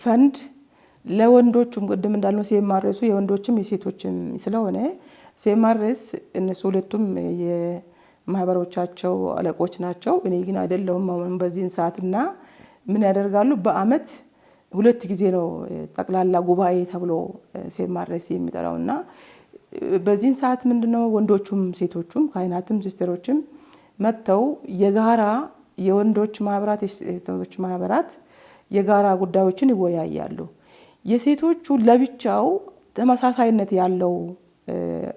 ፈንድ ለወንዶቹም ቅድም እንዳልነው ሲማረሱ የወንዶችም የሴቶችም ስለሆነ ሲማረስ እነሱ ሁለቱም የማህበሮቻቸው አለቆች ናቸው። እኔ ግን አይደለሁም። አሁን በዚህን ሰዓትና ምን ያደርጋሉ? በአመት 2 ጊዜ ነው ጠቅላላ ጉባኤ ተብሎ ሲማረስ የሚጠራውና በዚህን ሰዓት ምንድነው ወንዶቹም ሴቶቹም ካህናትም ሲስተሮችም መጥተው የጋራ የወንዶች ማህበራት የሴቶች ማህበራት የጋራ ጉዳዮችን ይወያያሉ። የሴቶቹ ለብቻው ተመሳሳይነት ያለው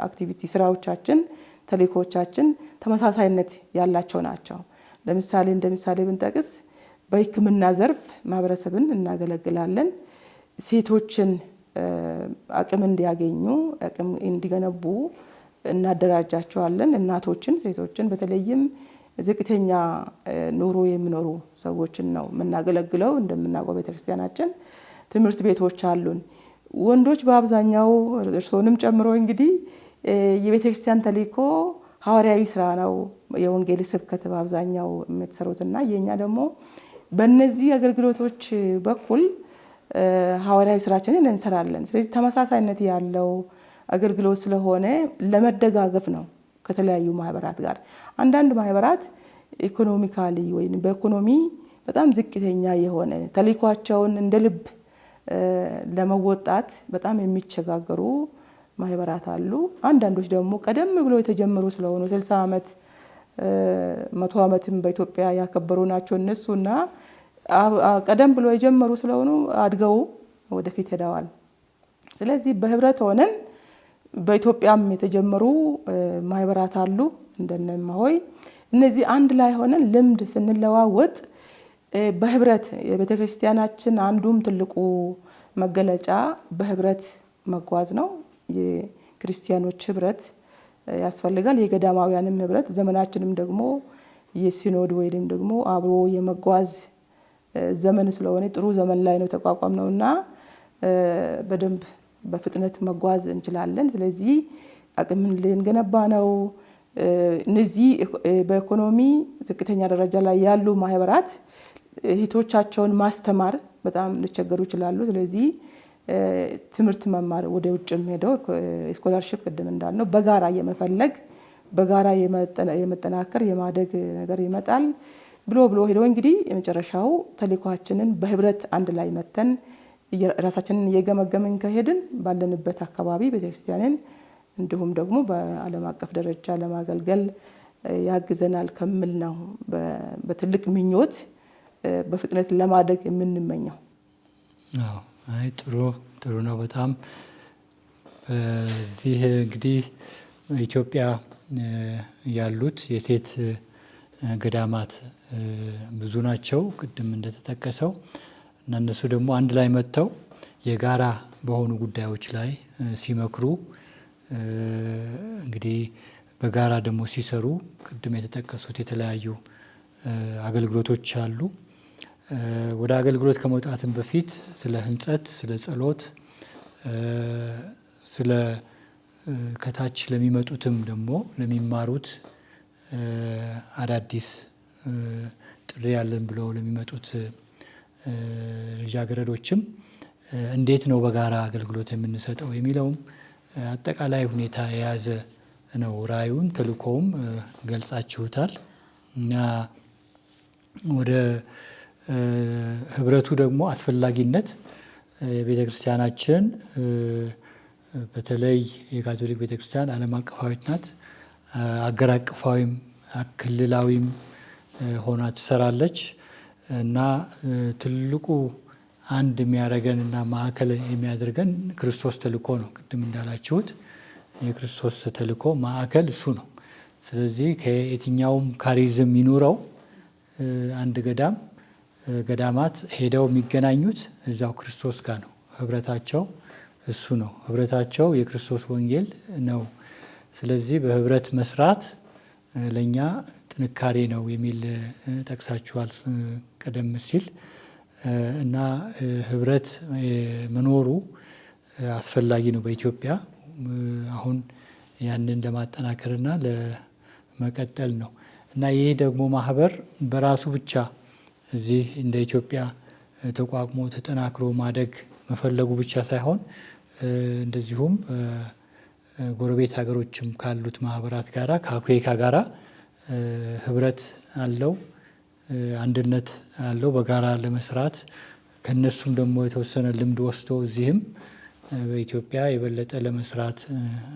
አክቲቪቲ ስራዎቻችን ተልእኮቻችን ተመሳሳይነት ያላቸው ናቸው። ለምሳሌ እንደምሳሌ ብንጠቅስ በሕክምና ዘርፍ ማህበረሰብን እናገለግላለን። ሴቶችን አቅም እንዲያገኙ አቅም እንዲገነቡ እናደራጃቸዋለን። እናቶችን ሴቶችን በተለይም ዝቅተኛ ኑሮ የሚኖሩ ሰዎችን ነው የምናገለግለው። እንደምናውቀው ቤተክርስቲያናችን ትምህርት ቤቶች አሉን። ወንዶች በአብዛኛው እርሶንም ጨምሮ እንግዲህ የቤተክርስቲያን ተልእኮ ሐዋርያዊ ስራ ነው፣ የወንጌል ስብከት በአብዛኛው የምትሰሩትና የኛ ደግሞ በእነዚህ አገልግሎቶች በኩል ሐዋርያዊ ስራችንን እንሰራለን። ስለዚህ ተመሳሳይነት ያለው አገልግሎት ስለሆነ ለመደጋገፍ ነው ከተለያዩ ማህበራት ጋር። አንዳንድ ማህበራት ኢኮኖሚካሊ ወይም በኢኮኖሚ በጣም ዝቅተኛ የሆነ ተልእኮአቸውን እንደ ልብ ለመወጣት በጣም የሚቸጋገሩ ማህበራት አሉ። አንዳንዶች ደግሞ ቀደም ብሎ የተጀመሩ ስለሆኑ 60 ዓመት 100 ዓመትም በኢትዮጵያ ያከበሩ ናቸው እነሱና ቀደም ብሎ የጀመሩ ስለሆኑ አድገው ወደፊት ሄደዋል። ስለዚህ በህብረት ሆነን በኢትዮጵያም የተጀመሩ ማህበራት አሉ እንደነማሆይ። እነዚህ አንድ ላይ ሆነን ልምድ ስንለዋወጥ በህብረት የቤተክርስቲያናችን አንዱም ትልቁ መገለጫ በህብረት መጓዝ ነው። የክርስቲያኖች ህብረት ያስፈልጋል፣ የገዳማውያንም ህብረት። ዘመናችንም ደግሞ የሲኖድ ወይም ደግሞ አብሮ የመጓዝ ዘመን ስለሆነ ጥሩ ዘመን ላይ ነው ተቋቋም ነውና በደንብ በፍጥነት መጓዝ እንችላለን። ስለዚህ አቅምን ልንገነባ ነው። እነዚህ በኢኮኖሚ ዝቅተኛ ደረጃ ላይ ያሉ ማህበራት እህቶቻቸውን ማስተማር በጣም ሊቸገሩ ይችላሉ። ስለዚህ ትምህርት መማር ወደ ውጭም ሄደው ስኮላርሺፕ ቅድም እንዳልነው በጋራ የመፈለግ በጋራ የመጠናከር የማደግ ነገር ይመጣል ብሎ ሄደው እንግዲህ የመጨረሻው ተልእኮአችንን በህብረት አንድ ላይ መተን ራሳችንን እየገመገምን ከሄድን ባለንበት አካባቢ ቤተክርስቲያንን እንዲሁም ደግሞ በዓለም አቀፍ ደረጃ ለማገልገል ያግዘናል ከሚል ነው በትልቅ ምኞት በፍጥነት ለማደግ የምንመኘው። አይ ጥሩ ነው በጣም። በዚህ እንግዲህ ኢትዮጵያ ያሉት የሴት ገዳማት ብዙ ናቸው ቅድም እንደተጠቀሰው እና እነሱ ደግሞ አንድ ላይ መጥተው የጋራ በሆኑ ጉዳዮች ላይ ሲመክሩ እንግዲህ በጋራ ደግሞ ሲሰሩ ቅድም የተጠቀሱት የተለያዩ አገልግሎቶች አሉ። ወደ አገልግሎት ከመውጣትም በፊት ስለ ህንጸት፣ ስለ ጸሎት፣ ስለ ከታች ለሚመጡትም ደግሞ ለሚማሩት አዳዲስ ጥሪ ያለን ብለው ለሚመጡት ልጃገረዶችም እንዴት ነው በጋራ አገልግሎት የምንሰጠው የሚለውም አጠቃላይ ሁኔታ የያዘ ነው። ራእዩን ተልእኮውም ገልጻችሁታል እና ወደ ህብረቱ ደግሞ አስፈላጊነት የቤተ ክርስቲያናችን በተለይ የካቶሊክ ቤተ ክርስቲያን ዓለም አቀፋዊት ናት። አገር አቀፋዊም ክልላዊም ሆና ትሰራለች እና ትልቁ አንድ የሚያደርገን እና ማዕከል የሚያደርገን ክርስቶስ ተልእኮ ነው። ቅድም እንዳላችሁት የክርስቶስ ተልእኮ ማዕከል እሱ ነው። ስለዚህ ከየትኛውም ካሪዝም ይኑረው አንድ ገዳማት ሄደው የሚገናኙት እዛው ክርስቶስ ጋር ነው። ህብረታቸው እሱ ነው። ህብረታቸው የክርስቶስ ወንጌል ነው። ስለዚህ በህብረት መስራት ለኛ ጥንካሬ ነው የሚል ጠቅሳችኋል ቀደም ሲል እና ህብረት መኖሩ አስፈላጊ ነው በኢትዮጵያ አሁን ያንን ለማጠናከርና ለመቀጠል ነው እና ይሄ ደግሞ ማህበር በራሱ ብቻ እዚህ እንደ ኢትዮጵያ ተቋቁሞ ተጠናክሮ ማደግ መፈለጉ ብቻ ሳይሆን እንደዚሁም ጎረቤት ሀገሮችም ካሉት ማህበራት ጋራ ከአኩዌካ ጋራ ህብረት አለው፣ አንድነት አለው በጋራ ለመስራት ከነሱም ደግሞ የተወሰነ ልምድ ወስዶ እዚህም በኢትዮጵያ የበለጠ ለመስራት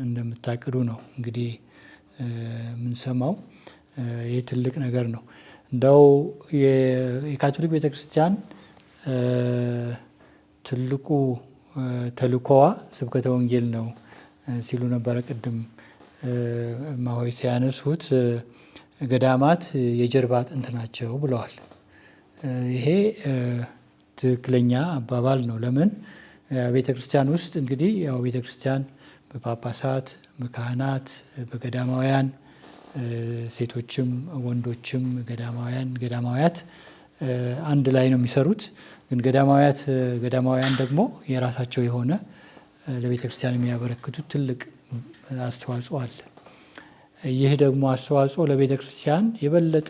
እንደምታቅዱ ነው እንግዲህ የምንሰማው። ይህ ትልቅ ነገር ነው። እንደው የካቶሊክ ቤተክርስቲያን ትልቁ ተልእኮዋ ስብከተ ወንጌል ነው ሲሉ ነበረ ቅድም እማሆይ ሲያነሱት። ገዳማት የጀርባ አጥንት ናቸው ብለዋል። ይሄ ትክክለኛ አባባል ነው። ለምን ቤተክርስቲያን ውስጥ እንግዲህ ያው ቤተክርስቲያን በጳጳሳት፣ በካህናት፣ በገዳማውያን ሴቶችም ወንዶችም ገዳማውያት አንድ ላይ ነው የሚሰሩት። ግን ገዳማውያን ደግሞ የራሳቸው የሆነ ለቤተ ክርስቲያን የሚያበረክቱት ትልቅ አስተዋጽኦ አለ። ይህ ደግሞ አስተዋጽኦ ለቤተ ክርስቲያን የበለጠ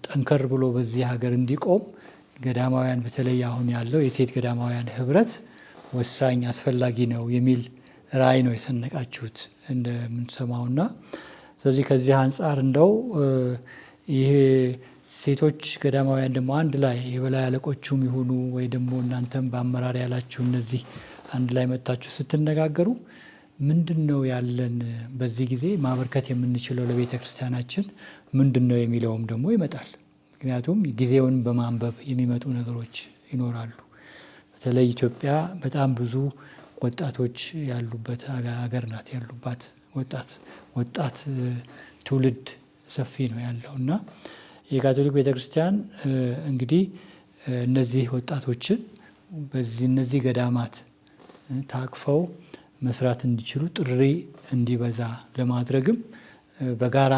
ጠንከር ብሎ በዚህ ሀገር እንዲቆም ገዳማውያን በተለይ አሁን ያለው የሴት ገዳማውያን ህብረት ወሳኝ አስፈላጊ ነው የሚል ራዕይ ነው የሰነቃችሁት እንደምንሰማውና ስለዚህ ከዚህ አንጻር እንደው ይሄ ሴቶች ገዳማውያን ደግሞ አንድ ላይ የበላይ አለቆቹም ይሁኑ ወይ ደግሞ እናንተም በአመራር ያላችሁ እነዚህ አንድ ላይ መጥታችሁ ስትነጋገሩ ምንድን ነው ያለን በዚህ ጊዜ ማበርከት የምንችለው ለቤተ ክርስቲያናችን ምንድን ነው የሚለውም ደግሞ ይመጣል። ምክንያቱም ጊዜውን በማንበብ የሚመጡ ነገሮች ይኖራሉ። በተለይ ኢትዮጵያ በጣም ብዙ ወጣቶች ያሉበት ሀገር ናት። ያሉባት ወጣት ትውልድ ሰፊ ነው ያለው እና የካቶሊክ ቤተክርስቲያን እንግዲህ እነዚህ ወጣቶችን እነዚህ ገዳማት ታቅፈው መስራት እንዲችሉ ጥሪ እንዲበዛ ለማድረግም በጋራ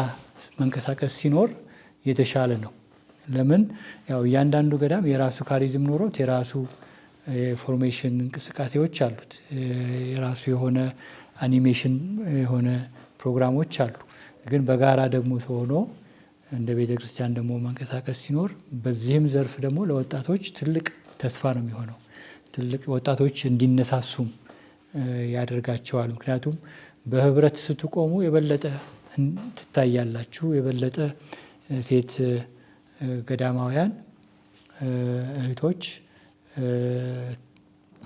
መንቀሳቀስ ሲኖር የተሻለ ነው። ለምን ያው እያንዳንዱ ገዳም የራሱ ካሪዝም ኖሮት የራሱ የፎርሜሽን እንቅስቃሴዎች አሉት። የራሱ የሆነ አኒሜሽን የሆነ ፕሮግራሞች አሉ። ግን በጋራ ደግሞ ሆኖ እንደ ቤተ ክርስቲያን ደግሞ መንቀሳቀስ ሲኖር በዚህም ዘርፍ ደግሞ ለወጣቶች ትልቅ ተስፋ ነው የሚሆነው። ትልቅ ወጣቶች እንዲነሳሱም ያደርጋቸዋል። ምክንያቱም በህብረት ስትቆሙ የበለጠ ትታያላችሁ። የበለጠ ሴት ገዳማውያን እህቶች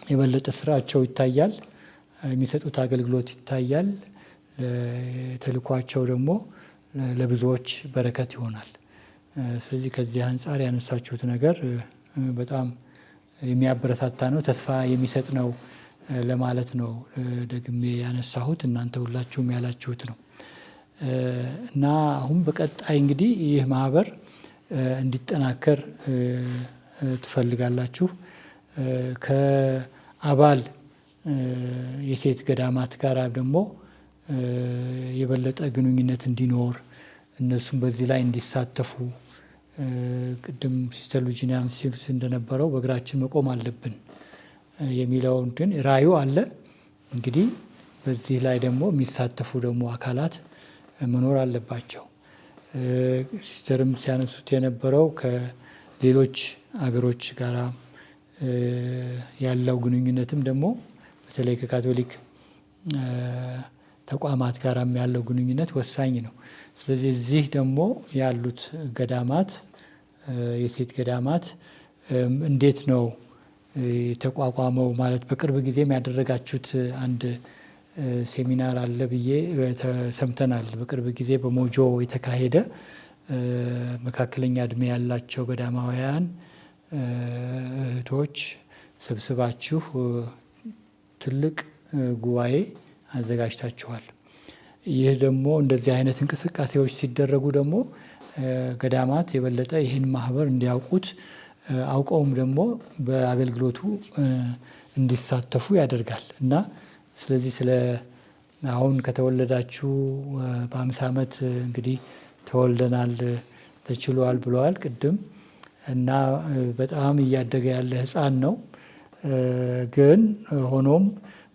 የበለጠ ስራቸው ይታያል፣ የሚሰጡት አገልግሎት ይታያል። ተልኳቸው ደግሞ ለብዙዎች በረከት ይሆናል። ስለዚህ ከዚህ አንጻር ያነሳችሁት ነገር በጣም የሚያበረታታ ነው፣ ተስፋ የሚሰጥ ነው ለማለት ነው ደግሜ ያነሳሁት። እናንተ ሁላችሁም ያላችሁት ነው እና አሁን በቀጣይ እንግዲህ ይህ ማህበር እንዲጠናከር ትፈልጋላችሁ። ከአባል የሴት ገዳማት ጋር ደግሞ የበለጠ ግንኙነት እንዲኖር እነሱም በዚህ ላይ እንዲሳተፉ ቅድም ሲስተር ሉጂኒያም ሲሉት እንደነበረው በእግራችን መቆም አለብን የሚለውን ግን ራዕዩ አለ። እንግዲህ በዚህ ላይ ደግሞ የሚሳተፉ ደግሞ አካላት መኖር አለባቸው። ሲስተርም ሲያነሱት የነበረው ከሌሎች አገሮች ጋር ያለው ግንኙነትም ደግሞ በተለይ ከካቶሊክ ተቋማት ጋር ያለው ግንኙነት ወሳኝ ነው። ስለዚህ እዚህ ደግሞ ያሉት ገዳማት የሴት ገዳማት እንዴት ነው የተቋቋመው? ማለት በቅርብ ጊዜም ያደረጋችሁት አንድ ሴሚናር አለ ብዬ ሰምተናል። በቅርብ ጊዜ በሞጆ የተካሄደ መካከለኛ እድሜ ያላቸው ገዳማውያን እህቶች ሰብስባችሁ ትልቅ ጉባኤ አዘጋጅታችኋል። ይህ ደግሞ እንደዚህ አይነት እንቅስቃሴዎች ሲደረጉ ደግሞ ገዳማት የበለጠ ይህን ማህበር እንዲያውቁት አውቀውም ደግሞ በአገልግሎቱ እንዲሳተፉ ያደርጋል እና ስለዚህ አሁን ከተወለዳችሁ በ50 ዓመት እንግዲህ ተወልደናል ተችሏል ብለዋል ቅድም እና በጣም እያደገ ያለ ህፃን ነው። ግን ሆኖም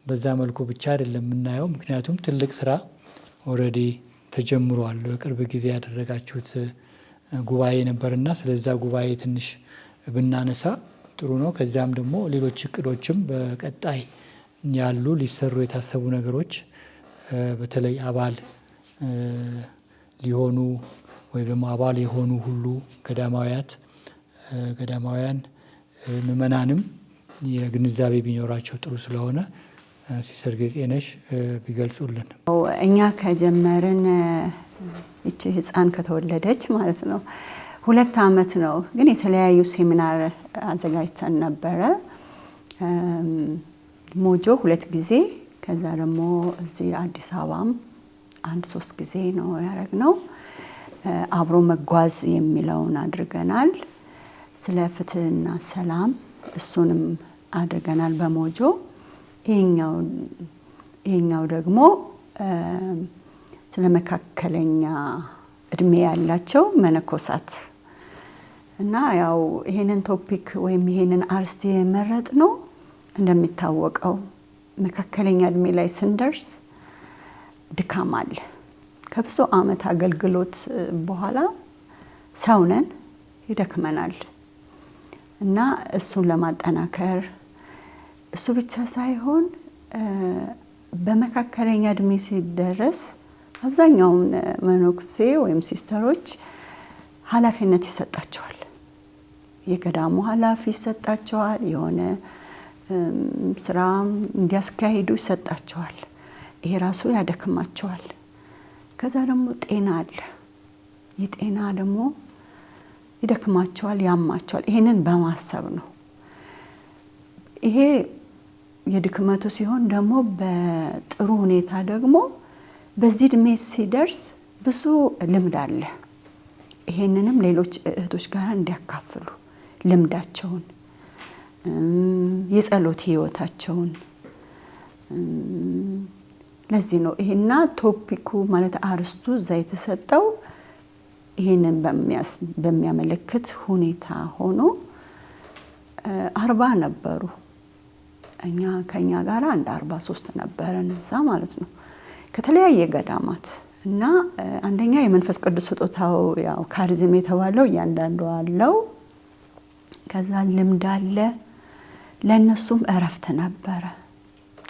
በዛ መልኩ ብቻ አይደለም የምናየው። ምክንያቱም ትልቅ ስራ ኦልሬዲ ተጀምሯል። በቅርብ ጊዜ ያደረጋችሁት ጉባኤ ነበርና ስለዛ ጉባኤ ትንሽ ብናነሳ ጥሩ ነው። ከዚያም ደግሞ ሌሎች እቅዶችም በቀጣይ ያሉ ሊሰሩ የታሰቡ ነገሮች በተለይ አባል ሊሆኑ ወይም ደግሞ አባል የሆኑ ሁሉ ገዳማውያን ምእመናንም የግንዛቤ ቢኖራቸው ጥሩ ስለሆነ ሲስተር ጌጤነሽ ቢገልጹልን። እኛ ከጀመርን ይቺ ህፃን ከተወለደች ማለት ነው 2 ዓመት ነው። ግን የተለያዩ ሴሚናር አዘጋጅተን ነበረ። ሞጆ 2 ጊዜ፣ ከዛ ደግሞ እዚህ አዲስ አበባም 1-3 ጊዜ ነው ያደረግነው። አብሮ መጓዝ የሚለውን አድርገናል። ስለ ፍትህና ሰላም እሱንም አድርገናል በሞጆ። ይሄኛው ደግሞ ስለ መካከለኛ እድሜ ያላቸው መነኮሳት እና ያው ይሄንን ቶፒክ ወይም ይሄንን አርስቲ የመረጥ ነው እንደሚታወቀው መካከለኛ እድሜ ላይ ስንደርስ ድካም አለ። ከብዙ ዓመት አገልግሎት በኋላ ሰውነን ይደክመናል እና እሱን ለማጠናከር እሱ ብቻ ሳይሆን በመካከለኛ እድሜ ሲደረስ አብዛኛውን መነኩሴ ወይም ሲስተሮች ኃላፊነት ይሰጣቸዋል። የገዳሙ ኃላፊ ይሰጣቸዋል። የሆነ ስራ እንዲያስካሂዱ ይሰጣቸዋል። ይሄ ራሱ ያደክማቸዋል። ከዛ ደግሞ ጤና አለ። የጤና ደግሞ ይደክማቸዋል፣ ያማቸዋል። ይሄንን በማሰብ ነው። ይሄ የድክመቱ ሲሆን ደግሞ በጥሩ ሁኔታ ደግሞ በዚህ እድሜ ሲደርስ ብዙ ልምድ አለ። ይሄንንም ሌሎች እህቶች ጋር እንዲያካፍሉ ልምዳቸውን፣ የጸሎት ህይወታቸውን። ለዚህ ነው ይሄና ቶፒኩ ማለት አርስቱ እዛ የተሰጠው ይሄንን በሚያመለክት ሁኔታ ሆኖ 40 ነበሩ። ከኛ ጋር 43 ነበረን እዛ ማለት ነው ከተለያየ ገዳማት እና አንደኛ የመንፈስ ቅዱስ ስጦታው ያው ካሪዝም የተባለው እያንዳንዱ አለው። ከዛ ልምድ አለ። ለነሱም እረፍት ነበረ።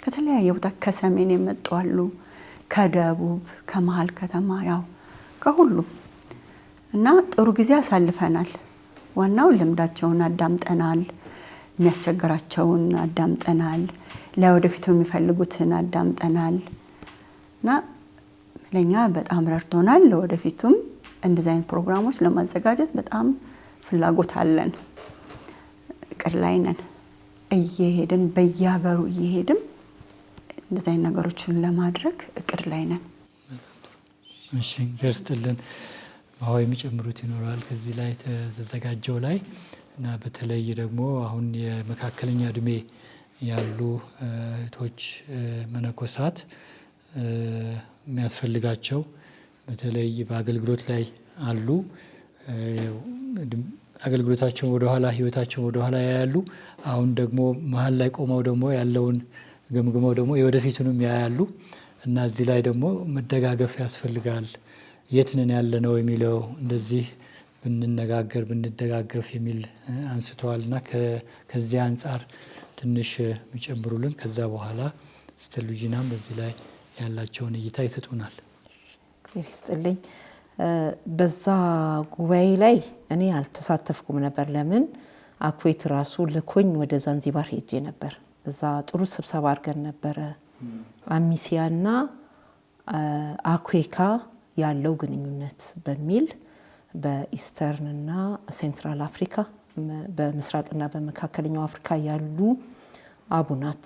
ከተለያየ ቦታ ከሰሜን የመጡ አሉ፣ ከደቡብ፣ ከመሃል ከተማ ያው ከሁሉም እና ጥሩ ጊዜ አሳልፈናል። ዋናው ልምዳቸውን አዳምጠናል፣ የሚያስቸግራቸውን አዳምጠናል፣ ለወደፊቱ የሚፈልጉትን አዳምጠናል እና ለኛ በጣም ረድቶናል። ለወደፊቱም እንደዚህ አይነት ፕሮግራሞች ለማዘጋጀት በጣም ፍላጎት አለን። እቅድ ላይ ነን። እየሄድን በየሀገሩ እየሄድን እንደዚህ አይነት ነገሮችን ለማድረግ እቅድ ላይ ነን። እሺ ገርስትልን ማው የሚጨምሩት ይኖራል ከዚህ ላይ ተዘጋጀው ላይ እና በተለይ ደግሞ አሁን የመካከለኛ እድሜ ያሉ እህቶች መነኮሳት የሚያስፈልጋቸው በተለይ በአገልግሎት ላይ አሉ። አገልግሎታቸውን ወደ ኋላ ህይወታቸውን ወደ ኋላ ያያሉ። አሁን ደግሞ መሀል ላይ ቆመው ደግሞ ያለውን ገምግመው ደግሞ የወደፊቱንም ያያሉ እና እዚህ ላይ ደግሞ መደጋገፍ ያስፈልጋል። የት ነን ያለነው የሚለው እንደዚህ ብንነጋገር ብንደጋገፍ የሚል አንስተዋልና ከዚህ አንፃር ትንሽ የሚጨምሩልን ከዛ በኋላ ሲስተር ሉጂናም በዚህ ላይ ያላቸውን እይታ ይሰጡናል። እግዚአብሔር ይስጥልኝ። በዛ ጉባኤ ላይ እኔ አልተሳተፍኩም ነበር። ለምን አኩዌት ራሱ ልኮኝ ወደ ዛንዚባር ሄጄ ነበር። እዛ ጥሩ ስብሰባ አድርገን ነበረ። አሚሲያና አኩዌካ ያለው ግንኙነት በሚል በኢስተርንና ሴንትራል አፍሪካ በምስራቅና በመካከለኛው አፍሪካ ያሉ አቡናት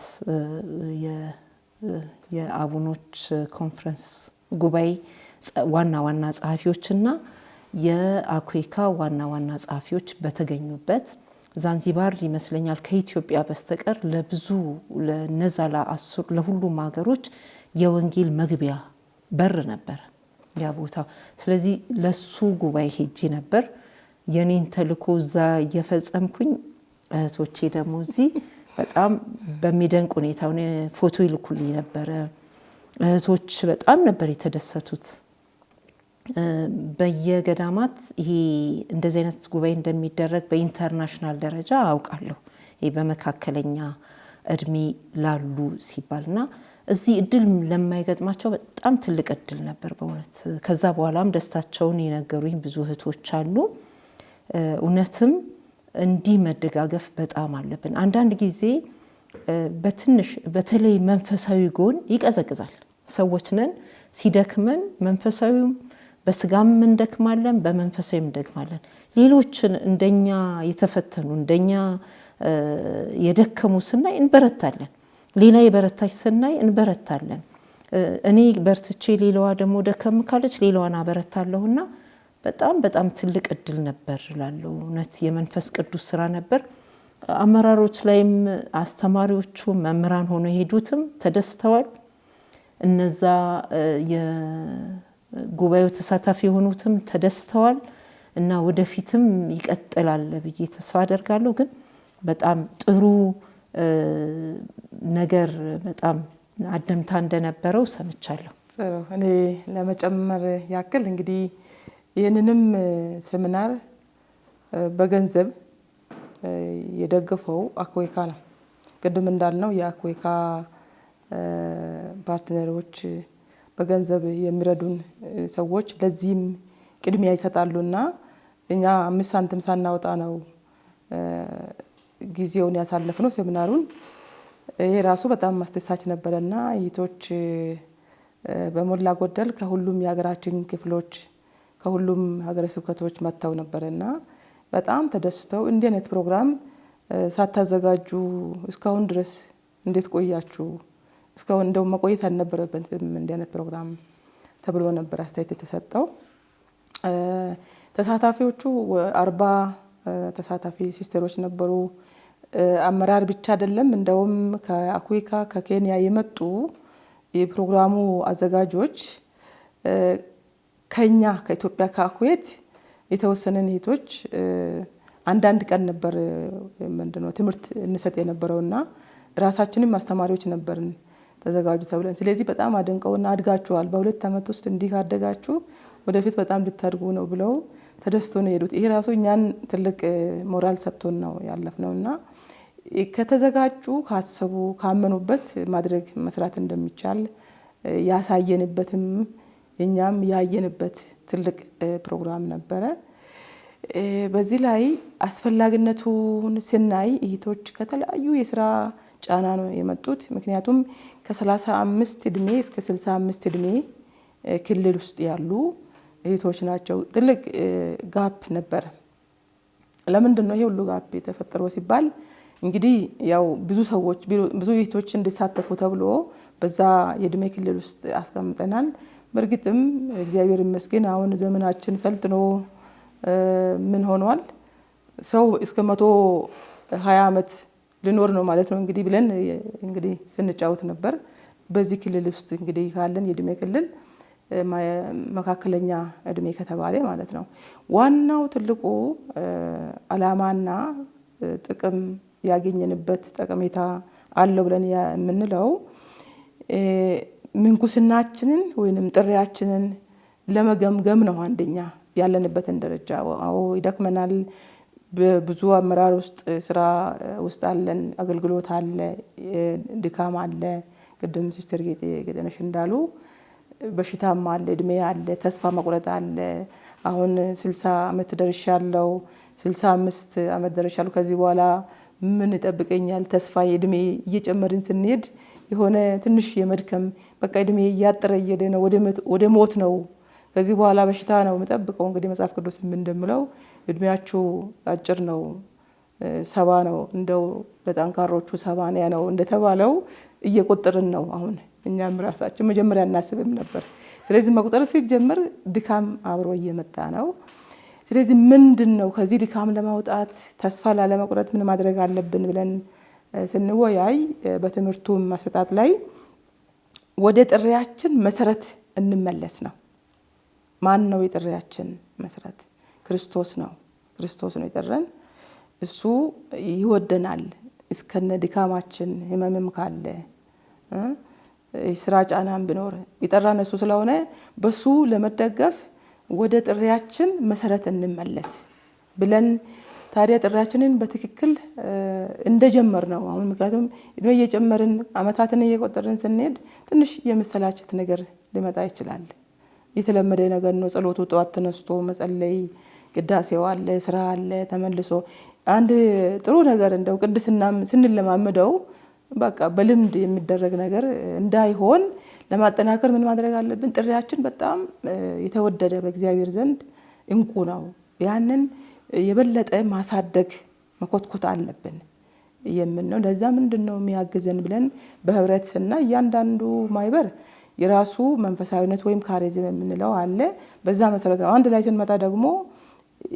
የአቡኖች ኮንፈረንስ ጉባኤ ዋና ጸሐፊዎችና የአኩዌካ ዋና ጸሐፊዎች በተገኙበት ዛንዚባር ይመስለኛል ከኢትዮጵያ በስተቀር ለብዙ ለነዛ ለሁሉም ሀገሮች የወንጌል መግቢያ በር ነበር ያ ቦታ። ስለዚህ ለሱ ጉባኤ ሄጄ ነበር። የኔን ተልእኮ እዛ እየፈጸምኩኝ እህቶቼ ደግሞ እዚህ በጣም በሚደንቅ ሁኔታ ፎቶ ይልኩልኝ ነበረ። እህቶች በጣም ነበር የተደሰቱት። በየገዳማት ይሄ እንደዚህ አይነት ጉባኤ እንደሚደረግ በኢንተርናሽናል ደረጃ አውቃለሁ። በመካከለኛ እድሜ ላሉ ሲባልና እዚህ እድል ለማይገጥማቸው በጣም ትልቅ እድል ነበር በእውነት። ከዛ በኋላም ደስታቸውን የነገሩኝ ብዙ እህቶች አሉ። እውነትም እንዲህ መደጋገፍ በጣም አለብን። አንዳንድ ጊዜ በትንሽ በተለይ መንፈሳዊ ጎን ይቀዘቅዛል። ሰዎች ነን፣ ሲደክመን መንፈሳዊም በስጋም እንደክማለን፣ በመንፈሳዊም እንደክማለን። ሌሎችን እንደኛ የተፈተኑ እንደኛ የደከሙ ስናይ እንበረታለን። ሌላ የበረታች ስናይ እንበረታለን። እኔ በርትቼ ሌላዋ ደግሞ ደከም ካለች ሌላዋን አበረታለሁና በጣም ትልቅ እድል ነበር እላለሁ። እውነት የመንፈስ ቅዱስ ስራ ነበር። አመራሮች ላይም አስተማሪዎቹ መምህራን ሆነው የሄዱትም ተደስተዋል። እነዛ የጉባኤው ተሳታፊ የሆኑትም ተደስተዋል እና ወደፊትም ይቀጥላል ብዬ ተስፋ አደርጋለሁ። ግን በጣም ጥሩ ነገር በጣም አደምታ እንደነበረው ሰምቻለሁ። ጥሩ። እኔ ለመጨመር ያክል እንግዲህ ይህንንም ሴሚናር በገንዘብ የደገፈው አኮይካ ነው። ቅድም እንዳልነው የአኮይካ ፓርትነሮች በገንዘብ የሚረዱን ሰዎች ለዚህም ቅድሚያ ይሰጣሉና እኛ 5 ሳንቲም ሳናወጣ ነው ጊዜውን ያሳለፍነው ሴሚናሩን። ይሄ ራሱ በጣም አስደሳች ነበርና እህቶች በሞላ ጎደል ከሁሉም የሀገራችን ክፍሎች ከሁሉም ሀገረ ስብከቶች መጥተው ነበርና በጣም ተደስተው እንዲህ አይነት ፕሮግራም ሳታዘጋጁ እስካሁን ድረስ እንዴት ቆያችሁ? እስካሁን እንደው መቆየት አልነበረበትም እንዲህ አይነት ፕሮግራም ተብሎ ነበር አስተያየት የተሰጠው። ተሳታፊዎቹ 40 ተሳታፊ ሲስተሮች ነበሩ። አመራር ብቻ አይደለም፣ እንደውም ከአኩይካ ከኬንያ የመጡ የፕሮግራሙ አዘጋጆች ከኛ ከኢትዮጵያ ከአኩዌት የተወሰነን እህቶች አንዳንድ ቀን ነበር ምንድነው ትምህርት እንሰጥ የነበረውና ራሳችንም አስተማሪዎች ነበርን ተዘጋጁ ተብለን። ስለዚህ በጣም አድንቀውና አድጋችኋል፣ በ2 ዓመት ውስጥ እንዲህ ካደጋችሁ ወደፊት በጣም ልታድጉ ነው ብለው ተደስቶ ነው የሄዱት። ይሄ ራሱ እኛን ትልቅ ሞራል ሰጥቶን ነው ያለፍነውና ከተዘጋጁ ካሰቡ ካመኑበት ማድረግ መስራት እንደሚቻል ያሳየንበትም እኛም ያየንበት ትልቅ ፕሮግራም ነበረ። በዚህ ላይ አስፈላጊነቱን ስናይ እህቶች ከተለያዩ የስራ ጫና ነው የመጡት። ምክንያቱም ከ35 እድሜ እስከ 65 እድሜ ክልል ውስጥ ያሉ እህቶች ናቸው። ትልቅ ጋፕ ነበረ። ለምንድን ነው ይሄ ሁሉ ጋፕ የተፈጠረው ሲባል እንግዲህ ያው ብዙ ሰዎች ብዙ እህቶች እንዲሳተፉ ተብሎ በዛ የእድሜ ክልል ውስጥ አስቀምጠናል። በእርግጥም እግዚአብሔር ይመስገን አሁን ዘመናችን ሰልጥኖ ምን ሆኗል፣ ሰው እስከ 120 ዓመት ሊኖር ነው ማለት ነው እንግዲህ ብለን እንግዲህ ስንጫወት ነበር። በዚህ ክልል ውስጥ እንግዲህ ካለን የእድሜ ክልል መካከለኛ እድሜ ከተባለ ማለት ነው። ዋናው ትልቁ ዓላማና ጥቅም ያገኘንበት ጠቀሜታ አለው ብለን የምንለው ምንኩስናችንን ወይንም ጥሪያችንን ለመገምገም ነው። አንደኛ ያለንበትን ደረጃ አዎ ይደክመናል። በብዙ አመራር ውስጥ ስራ ውስጥ አለን፣ አገልግሎት አለ፣ ድካም አለ። ቅድም ሲስተር ጌጤነሽ እንዳሉ በሽታም አለ፣ እድሜ አለ፣ ተስፋ መቁረጥ አለ። አሁን 60 ዓመት ደርሻለሁ፣ 65 ዓመት ደርሻለሁ፣ ከዚህ በኋላ ምን ይጠብቀኛል? ተስፋ እድሜ እየጨመርን ስንሄድ የሆነ ትንሽ የመድከም በቃ እድሜ እያጠረ እየሄደ ነው፣ ወደ ሞት ነው፣ ከዚህ በኋላ በሽታ ነው የምጠብቀው። እንግዲህ መጽሐፍ ቅዱስ እንደምለው እድሜያችሁ አጭር ነው፣ 70 ነው፣ እንደው ለጠንካሮቹ 80 ነው እንደተባለው እየቆጠርን ነው። አሁን እኛም ራሳችን መጀመሪያ እናስብም ነበር። ስለዚህ መቁጠር ሲጀመር ድካም አብሮ እየመጣ ነው። ስለዚህ ምንድን ነው ከዚህ ድካም ለማውጣት ተስፋ ላለመቁረጥ ምን ማድረግ አለብን ብለን ስንወያይ በትምህርቱ ማሰጣጥ ላይ ወደ ጥሪያችን መሰረት እንመለስ ነው። ማን ነው የጥሪያችን መሰረት? ክርስቶስ ነው። ክርስቶስ ነው የጠራን። እሱ ይወደናል እስከነ ድካማችን፣ ህመምም ካለ ስራ ጫናም ቢኖር የጠራን እሱ ስለሆነ በሱ ለመደገፍ ወደ ጥሪያችን መሰረት እንመለስ ብለን ታዲያ ጥሪያችንን በትክክል እንደጀመር ነው አሁን ምክንያቱም እድሜ እየጨመርን አመታትን እየቆጠርን ስንሄድ ትንሽ የመሰላቸት ነገር ሊመጣ ይችላል። የተለመደ ነገር ነው። ጸሎቱ ጠዋት ተነስቶ መጸለይ፣ ቅዳሴው አለ፣ ስራ አለ፣ ተመልሶ አንድ ጥሩ ነገር እንደው ቅድስናም ስንለማመደው በቃ በልምድ የሚደረግ ነገር እንዳይሆን ለማጠናከር ምን ማድረግ አለብን? ጥሪያችን በጣም የተወደደ በእግዚአብሔር ዘንድ እንቁ ነው። ያንን የበለጠ ማሳደግ መኮትኮት አለብን የምንነው። ለዛ ምንድነው የሚያግዘን ብለን በህብረትና እያንዳንዱ ማይበር የራሱ መንፈሳዊነት ወይም ካሪዝም የምንለው አለ። በዛ መሰረት ነው። አንድ ላይ ስንመጣ ደግሞ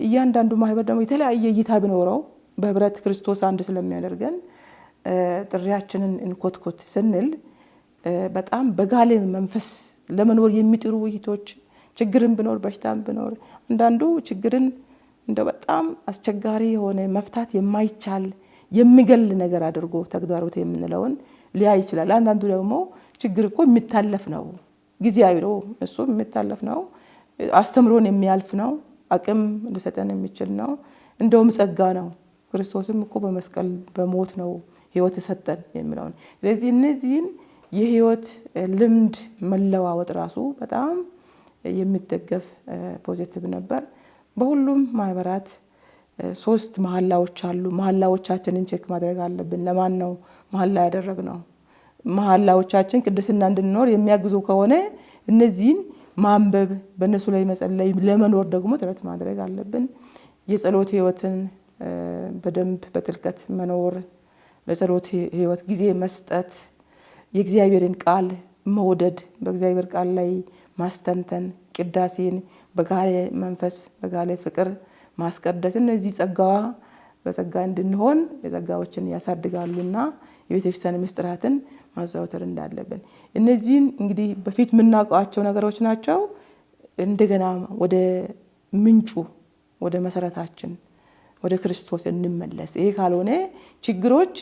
እያንዳንዱ ማህበር ደግሞ የተለያየ እይታ ቢኖረው በህብረት ክርስቶስ አንድ ስለሚያደርገን ጥሪያችንን እንኮትኮት ስንል በጣም በጋለ መንፈስ ለመኖር የሚጥሩ ውይይቶች ችግርን ቢኖር በሽታን ቢኖር አንዳንዱ ችግርን እንደው በጣም አስቸጋሪ የሆነ መፍታት የማይቻል የሚገል ነገር አድርጎ ተግዳሮት የምንለውን ሊያይ ይችላል። አንዳንዱ ደግሞ ችግር እኮ የሚታለፍ ነው፣ ጊዜያዊ ነው፣ እሱ የሚታለፍ ነው፣ አስተምሮን የሚያልፍ ነው፣ አቅም ሊሰጠን የሚችል ነው፣ እንደውም ጸጋ ነው፣ ክርስቶስም እኮ በመስቀል በሞት ነው ህይወት ሰጠን የሚለውን። ስለዚህ እነዚህን የህይወት ልምድ መለዋወጥ ራሱ በጣም የሚደገፍ ፖዚቲቭ ነበር። በሁሉም ማህበራት 3 መሐላዎች አሉ። መሐላዎቻችንን ቼክ ማድረግ አለብን። ለማን ነው መሐላ ያደረግነው? መሐላዎቻችን ቅድስና እንድንኖር የሚያግዙ ከሆነ እነዚህን ማንበብ፣ በእነሱ ላይ መጸለይ፣ ለመኖር ደግሞ ጥረት ማድረግ አለብን። የጸሎት ህይወትን በደንብ በጥልቀት መኖር፣ ለጸሎት ህይወት ጊዜ መስጠት፣ የእግዚአብሔርን ቃል መውደድ፣ በእግዚአብሔር ቃል ላይ ማስተንተን፣ ቅዳሴን በጋለ መንፈስ በጋለ ፍቅር ማስቀደስ፣ እነዚህ ጸጋዋ በጸጋ እንድንሆን የጸጋዎችን ያሳድጋሉና የቤተክርስቲያን ምስጢራትን ማዛወተር እንዳለብን እነዚህን እንግዲህ በፊት የምናውቃቸው ነገሮች ናቸው። እንደገና ወደ ምንጩ ወደ መሰረታችን ወደ ክርስቶስ እንመለስ። ይሄ ካልሆነ ችግሮች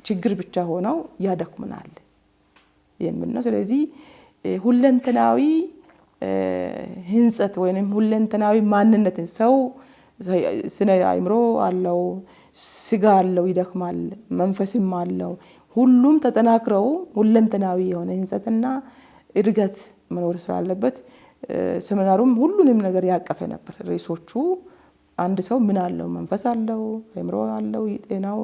ችግር ብቻ ሆነው ያደክሙናል የሚል ነው። ስለዚህ ሁለንተናዊ ህንጸት ወይንም ሁለንተናዊ ማንነትን ሰው ስነ አእምሮ አለው፣ ስጋ አለው፣ ይደክማል፣ መንፈስም አለው። ሁሉም ተጠናክረው ሁለንተናዊ የሆነ ህንጸትና እድገት መኖር ስላለበት ሰሚናሩም ሁሉንም ነገር ያቀፈ ነበር። ርዕሶቹ አንድ ሰው ምን አለው? መንፈስ አለው፣ አእምሮ አለው፣ ጤናው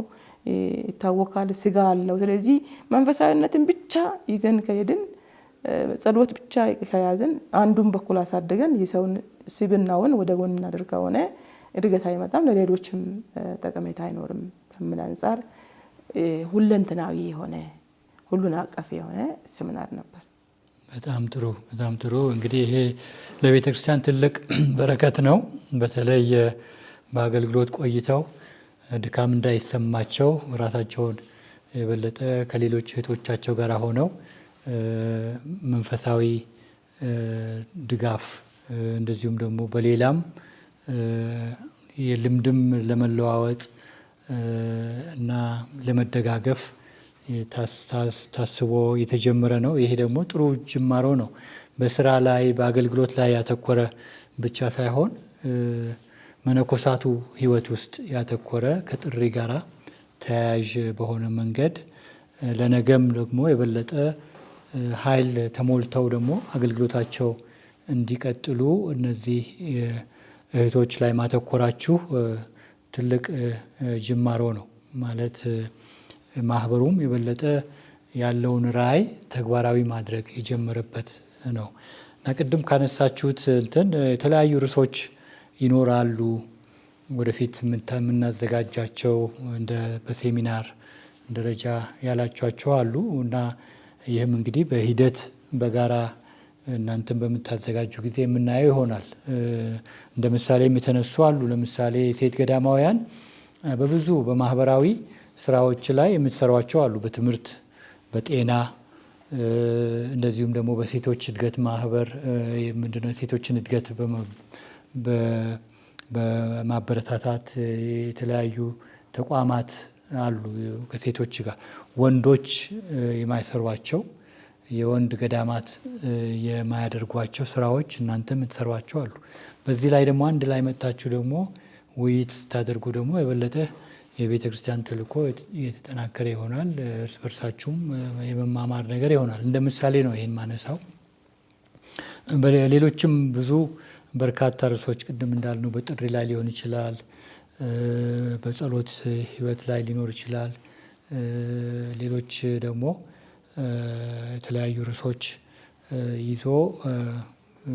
ይታወቃል፣ ስጋ አለው። ስለዚህ መንፈሳዊነትን ብቻ ይዘን ከሄድን ጸሎት ብቻ ከያዝን አንዱን በኩል አሳድገን የሰውን ስብናውን ወደ ጎን እናደርግ ከሆነ እድገት አይመጣም፣ ለሌሎችም ጠቀሜታ አይኖርም ከምን አንፃር ሁለንተናዊ የሆነ ሁሉን አቀፍ የሆነ ሰሚናር ነበር። በጣም ጥሩ፣ በጣም ጥሩ። እንግዲህ ይሄ ለቤተ ክርስቲያን ትልቅ በረከት ነው። በተለይ በአገልግሎት ቆይተው ድካም እንዳይሰማቸው ራሳቸውን የበለጠ ከሌሎች እህቶቻቸው ጋር ሆነው መንፈሳዊ ድጋፍ እንደዚሁም ደግሞ በሌላም የልምድም ለመለዋወጥ እና ለመደጋገፍ ታስቦ የተጀመረ ነው። ይሄ ደግሞ ጥሩ ጅማሮ ነው። በስራ ላይ በአገልግሎት ላይ ያተኮረ ብቻ ሳይሆን መነኮሳቱ ሕይወት ውስጥ ያተኮረ ከጥሪ ጋራ ተያያዥ በሆነ መንገድ ለነገም ደግሞ የበለጠ ኃይል ተሞልተው ደግሞ አገልግሎታቸው እንዲቀጥሉ እነዚህ እህቶች ላይ ማተኮራችሁ ትልቅ ጅማሮ ነው ማለት ማህበሩም የበለጠ ያለውን ራዕይ ተግባራዊ ማድረግ የጀመረበት ነው እና ቅድም ካነሳችሁት እንትን የተለያዩ ርዕሶች ይኖራሉ ወደፊት የምናዘጋጃቸው እንደ በሴሚናር ደረጃ ያላችኋቸው አሉ እና ይህም እንግዲህ በሂደት በጋራ እናንተም በምታዘጋጁ ጊዜ የምናየው ይሆናል። እንደ ምሳሌም የተነሱ አሉ። ለምሳሌ ሴት ገዳማውያን በብዙ በማህበራዊ ስራዎች ላይ የምትሰሯቸው አሉ። በትምህርት፣ በጤና እንደዚሁም ደግሞ በሴቶች እድገት ማህበር ምንድነው ሴቶችን እድገት በማበረታታት የተለያዩ ተቋማት አሉ። ከሴቶች ጋር ወንዶች የማይሰሯቸው የወንድ ገዳማት የማያደርጓቸው ስራዎች እናንተ የምትሰሯቸው አሉ። በዚህ ላይ ደግሞ አንድ ላይ መጥታችሁ ደግሞ ውይይት ስታደርጉ ደግሞ የበለጠ የቤተ ክርስቲያን ተልእኮ የተጠናከረ ይሆናል። እርስ በርሳችሁም የመማማር ነገር ይሆናል። እንደ ምሳሌ ነው ይህን ማነሳው። ሌሎችም ብዙ በርካታ ርዕሶች ቅድም እንዳልነው በጥሪ ላይ ሊሆን ይችላል፣ በጸሎት ህይወት ላይ ሊኖር ይችላል። ሌሎች ደግሞ የተለያዩ ርዕሶች ይዞ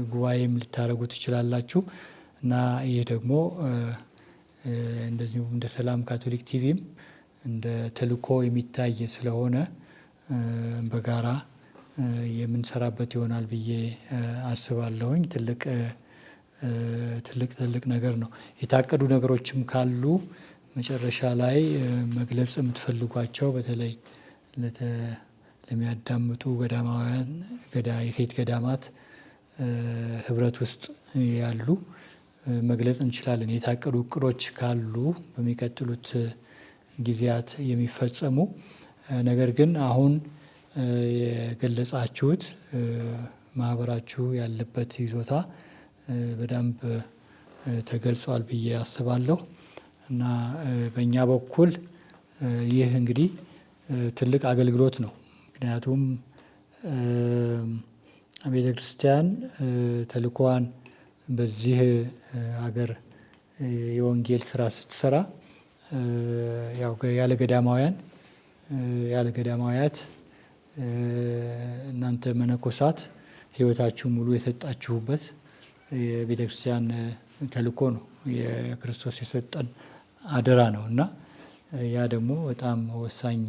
ጉባኤም ልታደርጉ ትችላላችሁ እና ይህ ደግሞ እንደዚሁ እንደ ሰላም ካቶሊክ ቲቪም እንደ ተልእኮ የሚታይ ስለሆነ በጋራ የምንሰራበት ይሆናል ብዬ አስባለሁኝ። ትልቅ ነገር ነው። የታቀዱ ነገሮችም ካሉ መጨረሻ ላይ መግለጽ የምትፈልጓቸው በተለይ ለሚያዳምጡ ገዳማውያን የሴት ገዳማት ህብረት ውስጥ ያሉ መግለጽ እንችላለን። የታቀዱ እቅዶች ካሉ በሚቀጥሉት ጊዜያት የሚፈጸሙ ነገር ግን አሁን የገለጻችሁት ማህበራችሁ ያለበት ይዞታ በደንብ ተገልጿል ብዬ አስባለሁ እና በእኛ በኩል ይህ እንግዲህ ትልቅ አገልግሎት ነው። ምክንያቱም ቤተ ክርስቲያን ተልእኮዋን በዚህ ሀገር የወንጌል ስራ ስትሰራ ያለ ገዳማውያት እናንተ መነኮሳት ህይወታችሁ ሙሉ የሰጣችሁበት የቤተ ክርስቲያን ተልእኮ ነው። የክርስቶስ የሰጠን አደራ ነው እና ያ ደግሞ በጣም ወሳኝ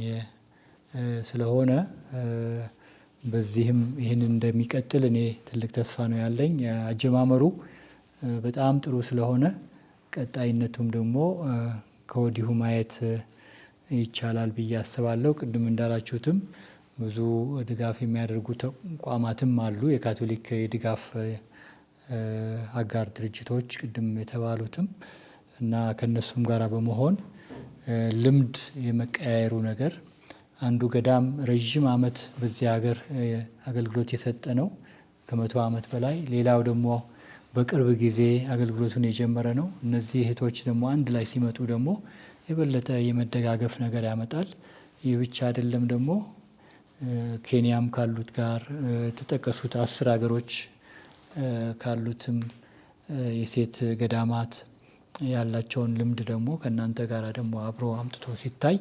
ስለሆነ በዚህም ይህንን እንደሚቀጥል እኔ ትልቅ ተስፋ ነው ያለኝ። አጀማመሩ በጣም ጥሩ ስለሆነ ቀጣይነቱም ደግሞ ከወዲሁ ማየት ይቻላል ብዬ አስባለሁ። ቅድም እንዳላችሁትም ብዙ ድጋፍ የሚያደርጉ ተቋማትም አሉ። የካቶሊክ የድጋፍ አጋር ድርጅቶች ቅድም የተባሉትም እና ከነሱም ጋር በመሆን ልምድ የመቀያየሩ ነገር አንዱ ገዳም ረዥም ዓመት በዚህ ሀገር አገልግሎት የሰጠ ነው ከ100 ዓመት በላይ፣ ሌላው ደግሞ በቅርብ ጊዜ አገልግሎቱን የጀመረ ነው። እነዚህ እህቶች ደግሞ አንድ ላይ ሲመጡ ደግሞ የበለጠ የመደጋገፍ ነገር ያመጣል። ይህ ብቻ አይደለም፣ ደግሞ ኬንያም ካሉት ጋር የተጠቀሱት 10 ሀገሮች ካሉትም የሴት ገዳማት ያላቸውን ልምድ ደግሞ ከእናንተ ጋር ደግሞ አብሮ አምጥቶ ሲታይ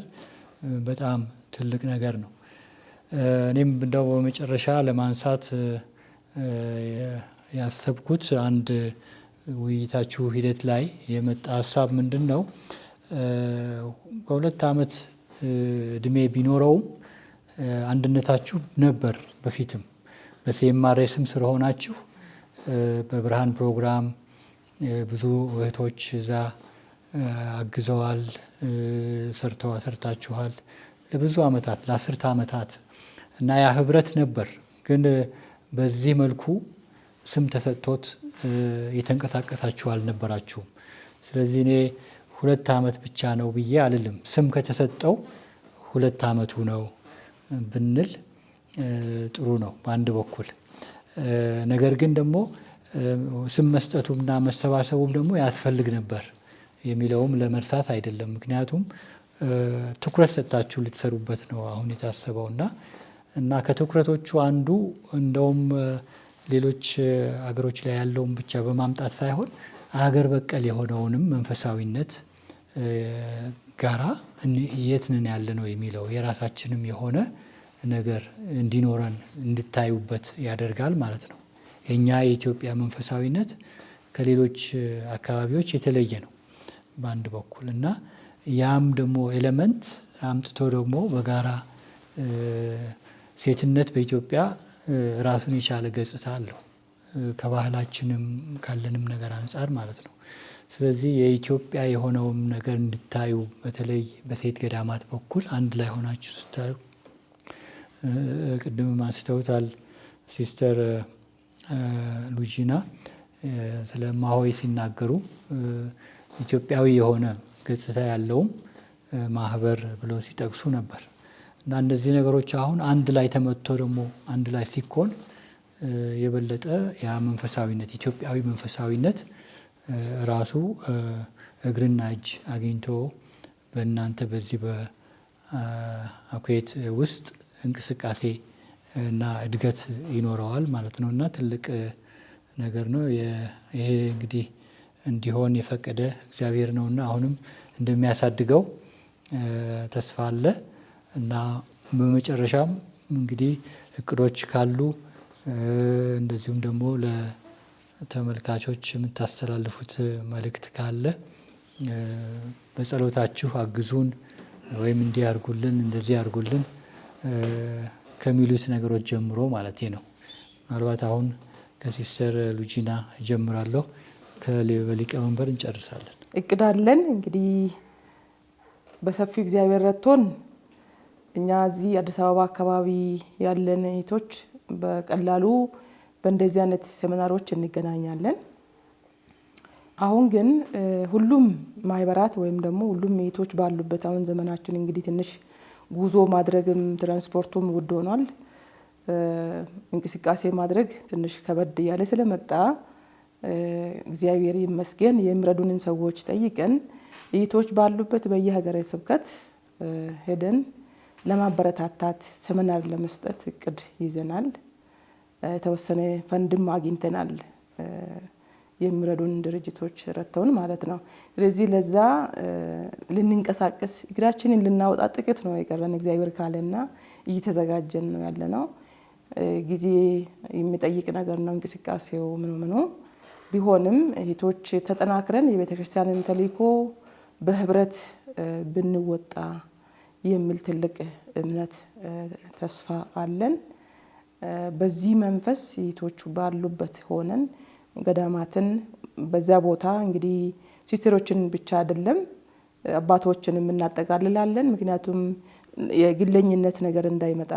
በጣም ትልቅ ነገር ነው። እኔም እንደው በመጨረሻ ለማንሳት ያሰብኩት አንድ ውይይታችሁ ሂደት ላይ የመጣ ሀሳብ ምንድን ነው፣ ከ2 ዓመት እድሜ ቢኖረውም አንድነታችሁ ነበር። በፊትም በሴማሬስም ስለሆናችሁ በብርሃን ፕሮግራም ብዙ እህቶች እዛ አግዘዋል፣ ሰርታችኋል ለብዙ ዓመታት ለ10 ዓመታት እና ያ ህብረት ነበር። ግን በዚህ መልኩ ስም ተሰጥቶት የተንቀሳቀሳችሁ አልነበራችሁም። ስለዚህ እኔ 2 ዓመት ብቻ ነው ብዬ አልልም። ስም ከተሰጠው 2 ዓመቱ ነው ብንል ጥሩ ነው በአንድ በኩል። ነገር ግን ደግሞ ስም መስጠቱምና መሰባሰቡም ደግሞ ያስፈልግ ነበር የሚለውም ለመርሳት አይደለም። ምክንያቱም ትኩረት ሰጥታችሁ ልትሰሩበት ነው አሁን የታሰበው እና ከትኩረቶቹ አንዱ እንደውም ሌሎች አገሮች ላይ ያለውን ብቻ በማምጣት ሳይሆን አገር በቀል የሆነውንም መንፈሳዊነት ጋራ የት ነን ያለ ነው የሚለው የራሳችንም የሆነ ነገር እንዲኖረን እንድታዩበት ያደርጋል ማለት ነው። የኛ የኢትዮጵያ መንፈሳዊነት ከሌሎች አካባቢዎች የተለየ ነው በአንድ በኩል እና ያም ደግሞ ኤሌመንት አምጥቶ ደግሞ በጋራ ሴትነት በኢትዮጵያ ራሱን የቻለ ገጽታ አለው ከባህላችንም ካለንም ነገር አንጻር ማለት ነው። ስለዚህ የኢትዮጵያ የሆነውም ነገር እንድታዩ በተለይ በሴት ገዳማት በኩል አንድ ላይ ሆናችሁ ስታዩ ቅድምም አንስተውታል ሲስተር ሉጂና ስለ ማሆይ ሲናገሩ ኢትዮጵያዊ የሆነ ገጽታ ያለውም ማህበር ብለው ሲጠቅሱ ነበር እና እነዚህ ነገሮች አሁን አንድ ላይ ተመጥቶ ደግሞ አንድ ላይ ሲኮን የበለጠ ያ መንፈሳዊነት ኢትዮጵያዊ መንፈሳዊነት ራሱ እግርና እጅ አግኝቶ በእናንተ በዚህ በአኩዌት ውስጥ እንቅስቃሴ እና እድገት ይኖረዋል ማለት ነው እና ትልቅ ነገር ነው። ይሄ እንግዲህ እንዲሆን የፈቀደ እግዚአብሔር ነውና አሁንም እንደሚያሳድገው ተስፋ አለ እና በመጨረሻም እንግዲህ እቅዶች ካሉ እንደዚሁም ደግሞ ለተመልካቾች የምታስተላልፉት መልእክት ካለ በጸሎታችሁ አግዙን ወይም እንዲህ አድርጉልን እንደዚህ አድርጉልን ከሚሉት ነገሮች ጀምሮ ማለት ነው። ምናልባት አሁን ከሲስተር ሉጂና ጀምራለሁ፣ በሊቀመንበር እንጨርሳለን። እቅድ አለን እንግዲህ በሰፊው እግዚአብሔር ረድቶን እኛ እዚህ አዲስ አበባ አካባቢ ያለን እህቶች በቀላሉ በእንደዚህ አይነት ሴሚናሮች እንገናኛለን። አሁን ግን ሁሉም ማህበራት ወይም ደግሞ ሁሉም እህቶች ባሉበት አሁን ዘመናችን እንግዲህ ትንሽ ጉዞ ማድረግም ትራንስፖርቱም ውድ ሆኗል። እንቅስቃሴ ማድረግ ትንሽ ከበድ እያለ ስለመጣ እግዚአብሔር ይመስገን የሚረዱንን ሰዎች ጠይቀን እህቶች ባሉበት በየሀገረ ስብከት ሄደን ለማበረታታት ሴሚናር ለመስጠት እቅድ ይዘናል። የተወሰነ ፈንድም አግኝተናል፣ የሚረዱን ድርጅቶች ረድተውን ማለት ነው። ስለዚህ ለዛ ልንንቀሳቀስ እግራችንን ልናወጣ ጥቂት ነው የቀረን እግዚአብሔር ካለና እየተዘጋጀን ነው ያለነው። ጊዜ የሚጠይቅ ነገር ነው እንቅስቃሴው ምኑ ቢሆንም እህቶች ተጠናክረን የቤተክርስቲያንን ተልእኮ በህብረት ብንወጣ የሚል ትልቅ እምነት ተስፋ አለን። በዚህ መንፈስ እህቶቹ ባሉበት ሆነን ገዳማትን በዛ ቦታ እንግዲህ ሲስተሮችን ብቻ አይደለም አባቶችንም እናጠቃልላለን። ምክንያቱም የግለኝነት ነገር እንዳይመጣ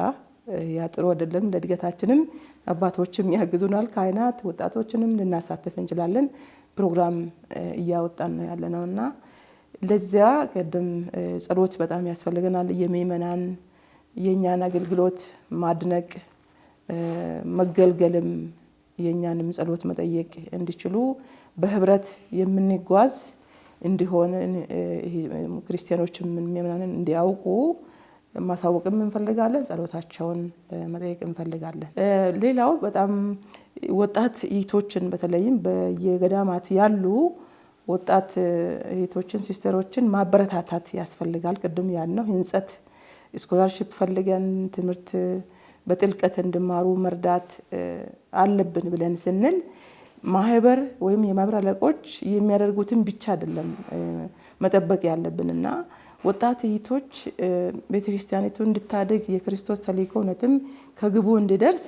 ያጥሩ አይደለም። ለእድገታችንም አባቶችም ያግዙናል፣ ካህናት ወጣቶችንም ልናሳትፍ እንችላለን። ፕሮግራም እያወጣን ነው ያለነውና ለዚያ ቀደም ጸሎት በጣም ያስፈልገናል። የምእመናን የኛን አገልግሎት ማድነቅ መገልገልም የኛንም ጸሎት መጠየቅ እንዲችሉ በህብረት የምንጓዝ እንዲሆን ክርስቲያኖችም ምእመናንን እንዲያውቁ ማሳወቅም እንፈልጋለን። ጸሎታቸውን መጠየቅ እንፈልጋለን። ሌላው በጣም ወጣት እህቶችን በተለይም በየገዳማት ያሉ ወጣት እህቶችን ሲስተሮችን ማበረታታት ያስፈልጋል። ቅድም ያልነው ህንጸት ስኮላርሺፕ ፈልገን ትምህርት በጥልቀት እንዲማሩ መርዳት አለብን ብለን ስንል ማህበር ወይም የማህበር አለቆች የሚያደርጉትን ብቻ አይደለም መጠበቅ ያለብንና ወጣት እህቶች ቤተክርስቲያኒቱ እንድታድግ የክርስቶስ ተልእኮ እውነትም ከግቡ እንዲደርስ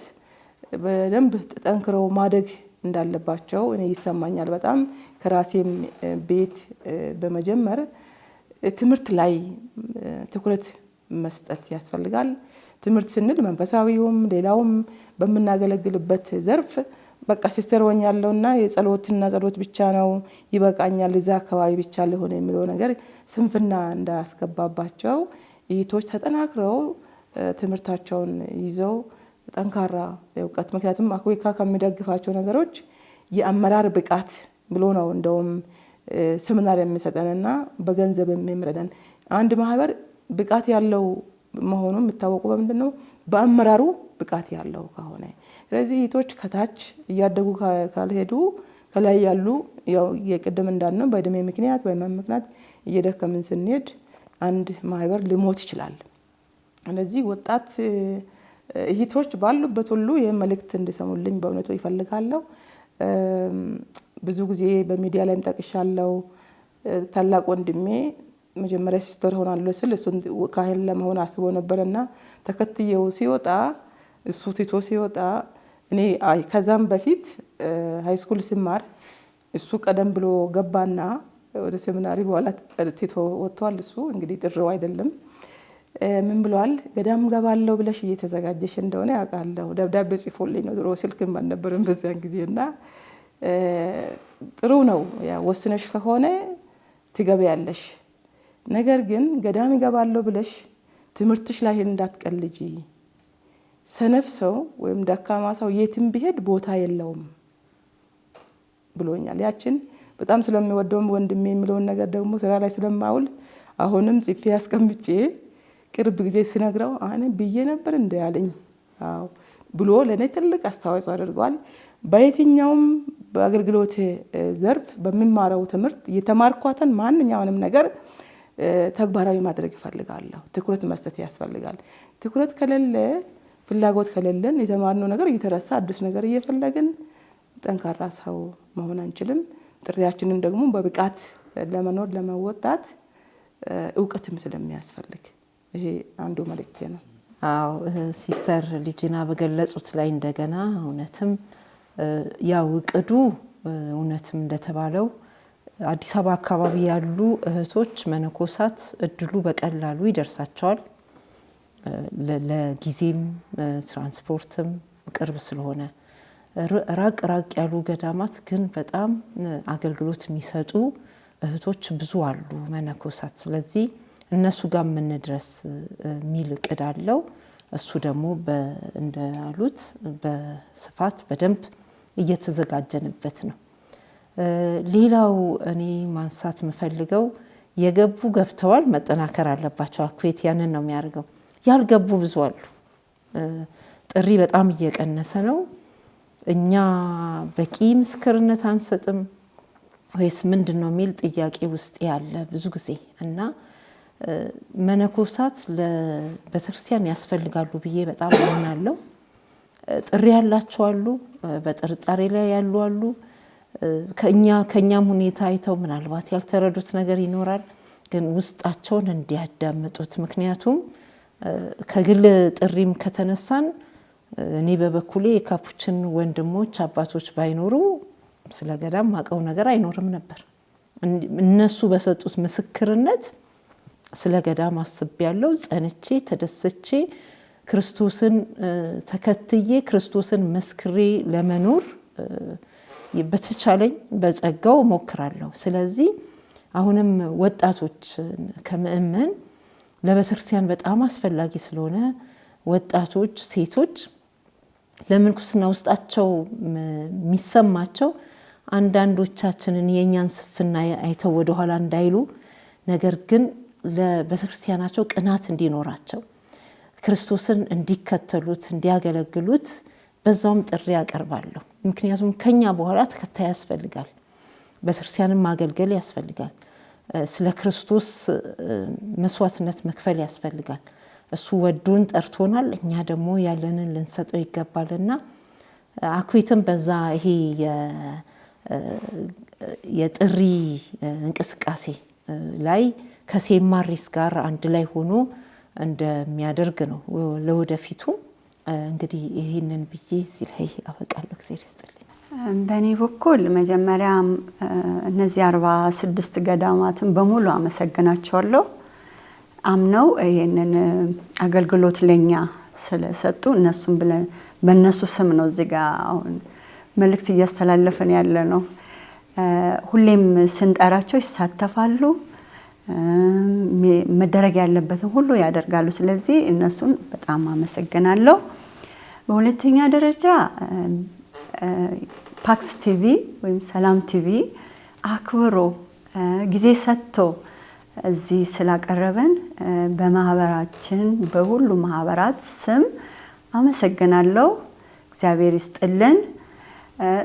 በደንብ ተጠንክረው ማደግ እንዳለባቸው እኔ ይሰማኛል። በጣም ከራሴም ቤት በመጀመር ትምህርት ላይ ትኩረት መስጠት ያስፈልጋል። ትምህርት ስንል መንፈሳዊውም ሌላውም በምናገለግልበት ዘርፍ በቃ ሲስተር ሆኛለሁና የጸሎትና ጸሎት ብቻ ነው ይበቃኛል፣ እዛ አካባቢ ብቻ ለሆነ የሚለው ነገር ስንፍና እንዳያስገባባቸው እህቶች ተጠናክረው ትምህርታቸውን ይዘው ጠንካራ እውቀት ምክንያቱም አኩዌካ ከሚደግፋቸው ነገሮች የአመራር ብቃት ብሎ ነው እንደውም ሴሚናር የሚሰጠንና በገንዘብ የሚረዳን አንድ ማህበር ብቃት ያለው መሆኑ የሚታወቁ በምንድን ነው? በአመራሩ ብቃት ያለው ከሆነ። ስለዚህ እህቶች ከታች እያደጉ ካልሄዱ ከላይ ያሉ ያው የቅድም እንዳልነው በእድሜ ምክንያት በህመም ምክንያት እየደከምን ስንሄድ አንድ ማህበር ሊሞት ይችላል። ስለዚህ ወጣት እህቶች ባሉበት ሁሉ ይህን መልእክት እንዲሰሙልኝ በእውነቱ ይፈልጋለሁ። ብዙ ጊዜ በሚዲያ ላይም ጠቅሻለሁ። ታላቅ ወንድሜ መጀመሪያ ሲስተር ሆናለሁ ስል እሱን ካህን ለመሆን አስቦ ነበርና ተከትየው ሲወጣ እሱ ቲቶ ሲወጣ እኔ ከዛም በፊት ሃይስኩል ሲማር እሱ ቀደም ብሎ ገባና ወደ ሴሚናሪ በኋላ ቲቶ ወጥቷል። እሱ እንግዲህ ጥሪው አይደለም ምን ብሏል? ገዳም ገባለሁ ብለሽ እየተዘጋጀሽ እንደሆነ ያውቃለሁ። ደብዳቤ ጽፎልኝ ነው። ድሮ ስልክም አልነበረም በዚያን ጊዜና ጥሩ ነው ያ ወስነሽ ከሆነ ትገቢያለሽ። ነገር ግን ገዳም ገባለሁ ብለሽ ትምህርትሽ ላይ እንዳትቀልጂ። ሰነፍ ሰው ወይም ደካማ ሰው የትም ቢሄድ ቦታ የለውም ብሎኛል። ያችን በጣም ስለሚወደው ወንድሜ የሚለውን ነገር ደግሞ ስራ ላይ ስለማውል አሁንም ጽፌ አስቀምጬ ቅርብ ጊዜ ሲነግረው አኔ ብዬ ነበር እንደ ያለኝ አዎ ብሎ ለኔ ትልቅ አስተዋጽኦ አድርጓል። በየትኛውም በአገልግሎት ዘርፍ በሚማረው ትምህርት የተማርኳትን ማንኛውንም ነገር ተግባራዊ ማድረግ ይፈልጋለሁ። ትኩረት መስጠት ያስፈልጋል። ትኩረት ከሌለ ፍላጎት ከሌለን የተማርነው ነገር እየተረሳ አዲስ ነገር እየፈለግን ጠንካራ ሰው መሆን አንችልም። ጥሪያችንን ደግሞ በብቃት ለመኖር ለመወጣት እውቀትም ስለሚያስፈልግ ይሄ አንዱ መልእክቴ ነው። አዎ ሲስተር ሊጂና በገለጹት ላይ እንደገና እውነትም ያው እቅዱ እውነትም እንደተባለው አዲስ አበባ አካባቢ ያሉ እህቶች መነኮሳት እድሉ በቀላሉ ይደርሳቸዋል። ለጊዜም ትራንስፖርትም ቅርብ ስለሆነ ራቅ ያሉ ገዳማት ግን በጣም አገልግሎት የሚሰጡ እህቶች ብዙ አሉ መነኮሳት። ስለዚህ እነሱ ጋር ምንድረስ ሚል እቅድ አለው። እሱ ደግሞ እንዳሉት በስፋት በደንብ እየተዘጋጀንበት ነው። ሌላው እኔ ማንሳት የምፈልገው የገቡ ገብተዋል መጠናከር አለባቸው። አኩዌት ያንን ነው የሚያደርገው። ያልገቡ ብዙ አሉ። ጥሪ በጣም እየቀነሰ ነው። እኛ በቂ ምስክርነት አንሰጥም ወይስ ምንድነው የሚል ጥያቄ ውስጥ ያለ ብዙ ጊዜ እና መነኮሳት ለቤተክርስቲያን ያስፈልጋሉ ብዬ በጣም አምናለሁ። ጥሪ ያላቸው አሉ፣ በጥርጣሬ ላይ ያሉ አሉ። ከኛም ሁኔታ አይተው ምናልባት ያልተረዱት ነገር ይኖራል፣ ግን ውስጣቸውን እንዲያዳምጡት። ምክንያቱም ከግል ጥሪም ከተነሳን እኔ በበኩሌ የካፑችን ወንድሞች አባቶች ባይኖሩ ስለ ገዳም ማቀው ነገር አይኖርም ነበር። እነሱ በሰጡት ምስክርነት ስለ ገዳም አስቤያለሁ፣ ጸንቼ ተደስቼ ክርስቶስን ተከትዬ ክርስቶስን መስክሬ ለመኖር በተቻለኝ በጸጋው ሞክራለሁ። ስለዚህ አሁንም ወጣቶች ከምእመን ለቤተክርስቲያን በጣም አስፈላጊ ስለሆነ ወጣቶች፣ ሴቶች ለምንኩስና ውስጣቸው የሚሰማቸው አንዳንዶቻችንን የኛን ስፍና አይተው ወደ ኋላ እንዳይሉ፣ ነገር ግን ለቤተክርስቲያናቸው ቅናት እንዲኖራቸው ክርስቶስን እንዲከተሉት እንዲያገለግሉት በዛውም ጥሪ ያቀርባለሁ። ምክንያቱም ከኛ በኋላ ተከታይ ያስፈልጋል፣ ቤተክርስቲያንን ማገልገል ያስፈልጋል፣ ስለ ክርስቶስ መስዋዕትነት መክፈል ያስፈልጋል። እሱ ወዶን ጠርቶናል፣ እኛ ደግሞ ያለንን ልንሰጠው ይገባልና አኩዌትም በዛ ይሄ የጥሪ እንቅስቃሴ ላይ ከሴማሪስ ጋር አንድ ላይ ሆኖ እንደሚያደርግ ነው ለወደፊቱ። እንግዲህ ይሄንን ብዬ እዚህ ላይ አበቃለሁ። እግዚአብሔር ይስጥልኝ። በእኔ በኩል መጀመሪያ እነዚህ 46 ገዳማትን በሙሉ አመሰግናቸዋለሁ። አምነው ይሄንን አገልግሎት ለኛ ስለሰጡ እነሱም ብለን በእነሱ ስም ነው እዚህ ጋር አሁን መልእክት እያስተላለፈን ያለ ነው። ሁሌም ስንጠራቸው ይሳተፋሉ፣ መደረግ ያለበትን ሁሉ ያደርጋሉ። ስለዚህ እነሱን በጣም አመሰግናለሁ። በሁለተኛ ደረጃ ፓክስ ቲቪ ወይም ሰላም ቲቪ አክብሮ ጊዜ ሰጥቶ እዚህ ስላቀረበን በማህበራችን በሁሉ ማህበራት ስም አመሰግናለሁ። እግዚአብሔር ይስጥልን።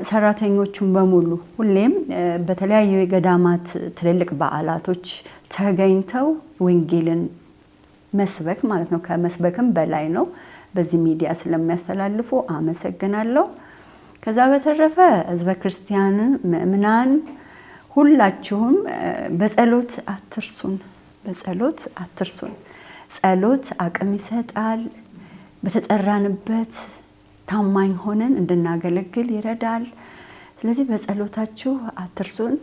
ሰራተኞቹን በሙሉ ሁሌም በተለያዩ የገዳማት ትልልቅ በዓላቶች ተገኝተው ወንጌልን መስበክ ማለት ነው፣ ከመስበክም በላይ ነው፣ በዚህ ሚዲያ ስለሚያስተላልፉ አመሰግናለሁ። ከዛ በተረፈ ህዝበ ክርስቲያንን ምእምናን ሁላችሁም በጸሎት አትርሱን፣ በጸሎት አትርሱን። ጸሎት አቅም ይሰጣል። በተጠራንበት ታማኝ ሆነን እንድናገለግል ይረዳል። ስለዚህ በጸሎታችሁ አትርሱን።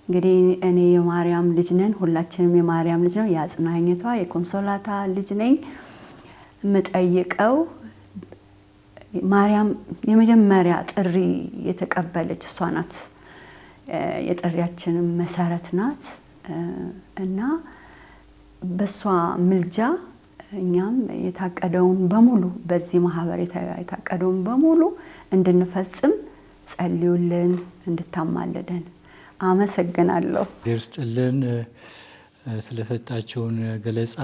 እንግዲህ እኔ የማርያም ልጅ ነን፣ ሁላችንም የማርያም ልጅ ነው። የአጽናኝቷ የኮንሶላታ ልጅ ነኝ። የምጠይቀው ማርያም የመጀመሪያ ጥሪ የተቀበለች እሷ ናት። የጥሪያችንም መሰረት ናት እና በሷ ምልጃ እኛም የታቀደውን በሙሉ በዚህ ማህበር የታቀደውን በሙሉ እንድንፈጽም ጸልዩልን፣ እንድታማልደን። አመሰግናለሁ። ይርስጥልን ስለሰጣቸውን ገለጻ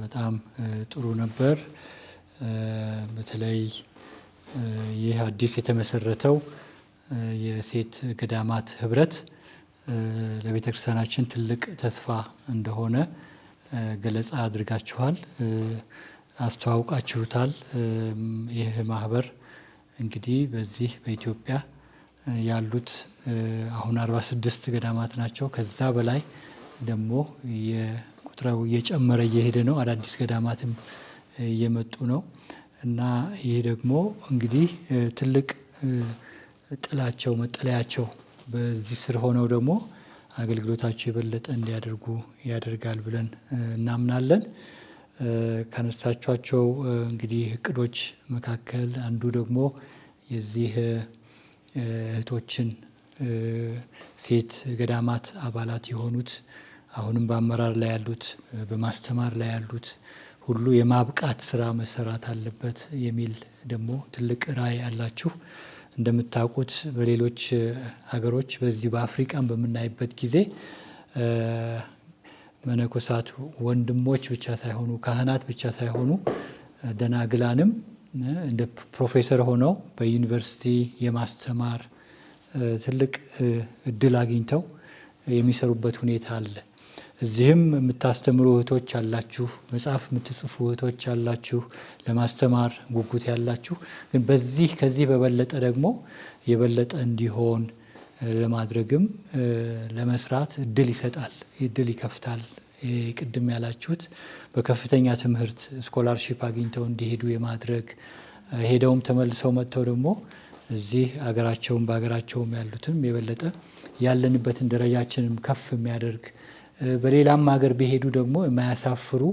በጣም ጥሩ ነበር። በተለይ ይህ አዲስ የተመሰረተው የሴት ገዳማት ህብረት ለቤተ ክርስቲያናችን ትልቅ ተስፋ እንደሆነ ገለጻ አድርጋችኋል፣ አስተዋውቃችሁታል። ይህ ማህበር እንግዲህ በዚህ በኢትዮጵያ ያሉት አሁን 46 ገዳማት ናቸው። ከዛ በላይ ደግሞ የቁጥራው እየጨመረ እየሄደ ነው። አዳዲስ ገዳማትም እየመጡ ነው እና ይህ ደግሞ እንግዲህ ትልቅ ጥላቸው መጠለያቸው በዚህ ስር ሆነው ደግሞ አገልግሎታቸው የበለጠ እንዲያደርጉ ያደርጋል ብለን እናምናለን። ካነሳቿቸው እንግዲህ እቅዶች መካከል አንዱ ደግሞ የዚህ እህቶችን ሴት ገዳማት አባላት የሆኑት አሁንም በአመራር ላይ ያሉት በማስተማር ላይ ያሉት ሁሉ የማብቃት ስራ መሰራት አለበት የሚል ደግሞ ትልቅ ራዕይ አላችሁ። እንደምታውቁት በሌሎች ሀገሮች በዚህ በአፍሪቃን በምናይበት ጊዜ መነኮሳት ወንድሞች ብቻ ሳይሆኑ ካህናት ብቻ ሳይሆኑ ደናግላንም እንደ ፕሮፌሰር ሆነው በዩኒቨርሲቲ የማስተማር ትልቅ እድል አግኝተው የሚሰሩበት ሁኔታ አለ። እዚህም የምታስተምሩ እህቶች አላችሁ፣ መጽሐፍ የምትጽፉ እህቶች አላችሁ፣ ለማስተማር ጉጉት ያላችሁ። ግን በዚህ ከዚህ በበለጠ ደግሞ የበለጠ እንዲሆን ለማድረግም ለመስራት እድል ይሰጣል፣ እድል ይከፍታል። ቅድም ያላችሁት በከፍተኛ ትምህርት ስኮላርሺፕ አግኝተው እንዲሄዱ የማድረግ ሄደውም ተመልሰው መጥተው ደግሞ እዚህ አገራቸውም በሀገራቸውም ያሉትም የበለጠ ያለንበትን ደረጃችንም ከፍ የሚያደርግ በሌላም ሀገር ቢሄዱ ደግሞ የማያሳፍሩ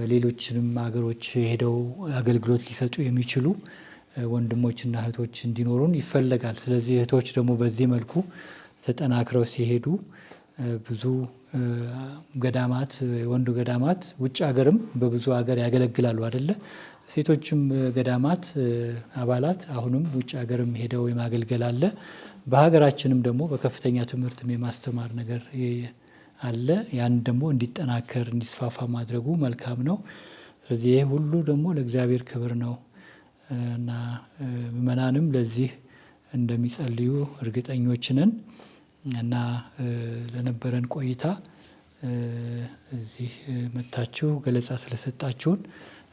ሌሎችንም ሀገሮች ሄደው አገልግሎት ሊሰጡ የሚችሉ ወንድሞችና እህቶች እንዲኖሩን ይፈለጋል። ስለዚህ እህቶች ደግሞ በዚህ መልኩ ተጠናክረው ሲሄዱ ብዙ ገዳማት ወንዱ ገዳማት ውጭ ሀገርም በብዙ ሀገር ያገለግላሉ አይደለ? ሴቶችም ገዳማት አባላት አሁንም ውጭ ሀገርም ሄደው የማገልገል አለ። በሀገራችንም ደግሞ በከፍተኛ ትምህርትም የማስተማር ነገር አለ። ያን ደግሞ እንዲጠናከር እንዲስፋፋ ማድረጉ መልካም ነው። ስለዚህ ይሄ ሁሉ ደግሞ ለእግዚአብሔር ክብር ነው እና ምእመናንም ለዚህ እንደሚጸልዩ እርግጠኞች ነን እና ለነበረን ቆይታ እዚህ መጥታችሁ ገለጻ ስለሰጣችሁን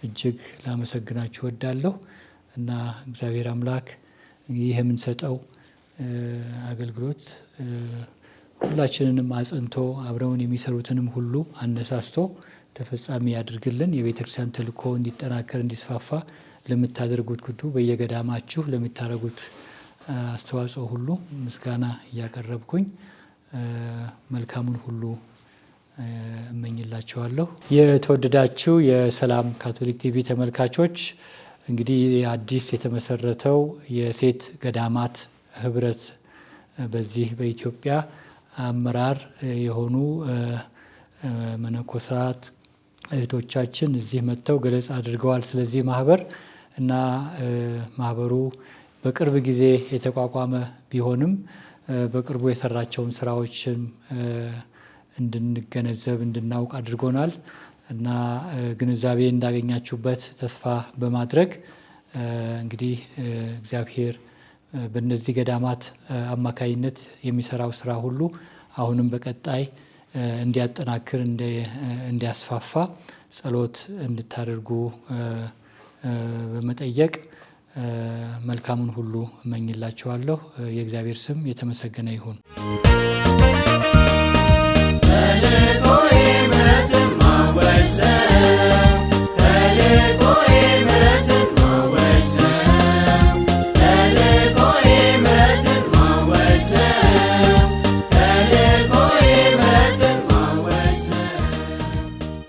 እጅግ ላመሰግናችሁ እወዳለሁ እና እግዚአብሔር አምላክ ይህ የምንሰጠው አገልግሎት ሁላችንንም አጽንቶ አብረውን የሚሰሩትንም ሁሉ አነሳስቶ ተፈጻሚ ያድርግልን። የቤተ ክርስቲያን ተልእኮ እንዲጠናከር እንዲስፋፋ ለምታደርጉት ሁሉ በየገዳማችሁ ለምታደርጉት አስተዋጽኦ ሁሉ ምስጋና እያቀረብኩኝ መልካሙን ሁሉ እመኝላችኋለሁ። የተወደዳችሁ የሰላም ካቶሊክ ቲቪ ተመልካቾች እንግዲህ አዲስ የተመሰረተው የሴት ገዳማት ህብረት በዚህ በኢትዮጵያ አመራር የሆኑ መነኮሳት እህቶቻችን እዚህ መጥተው ገለጻ አድርገዋል ስለዚህ ማህበር እና ማህበሩ በቅርብ ጊዜ የተቋቋመ ቢሆንም በቅርቡ የሰራቸውን ስራዎችን እንድንገነዘብ እንድናውቅ አድርጎናል እና ግንዛቤ እንዳገኛችሁበት ተስፋ በማድረግ እንግዲህ እግዚአብሔር በእነዚህ ገዳማት አማካይነት የሚሰራው ስራ ሁሉ አሁንም በቀጣይ እንዲያጠናክር እንዲያስፋፋ ጸሎት እንድታደርጉ በመጠየቅ መልካሙን ሁሉ እመኝላችኋለሁ። የእግዚአብሔር ስም የተመሰገነ ይሁን።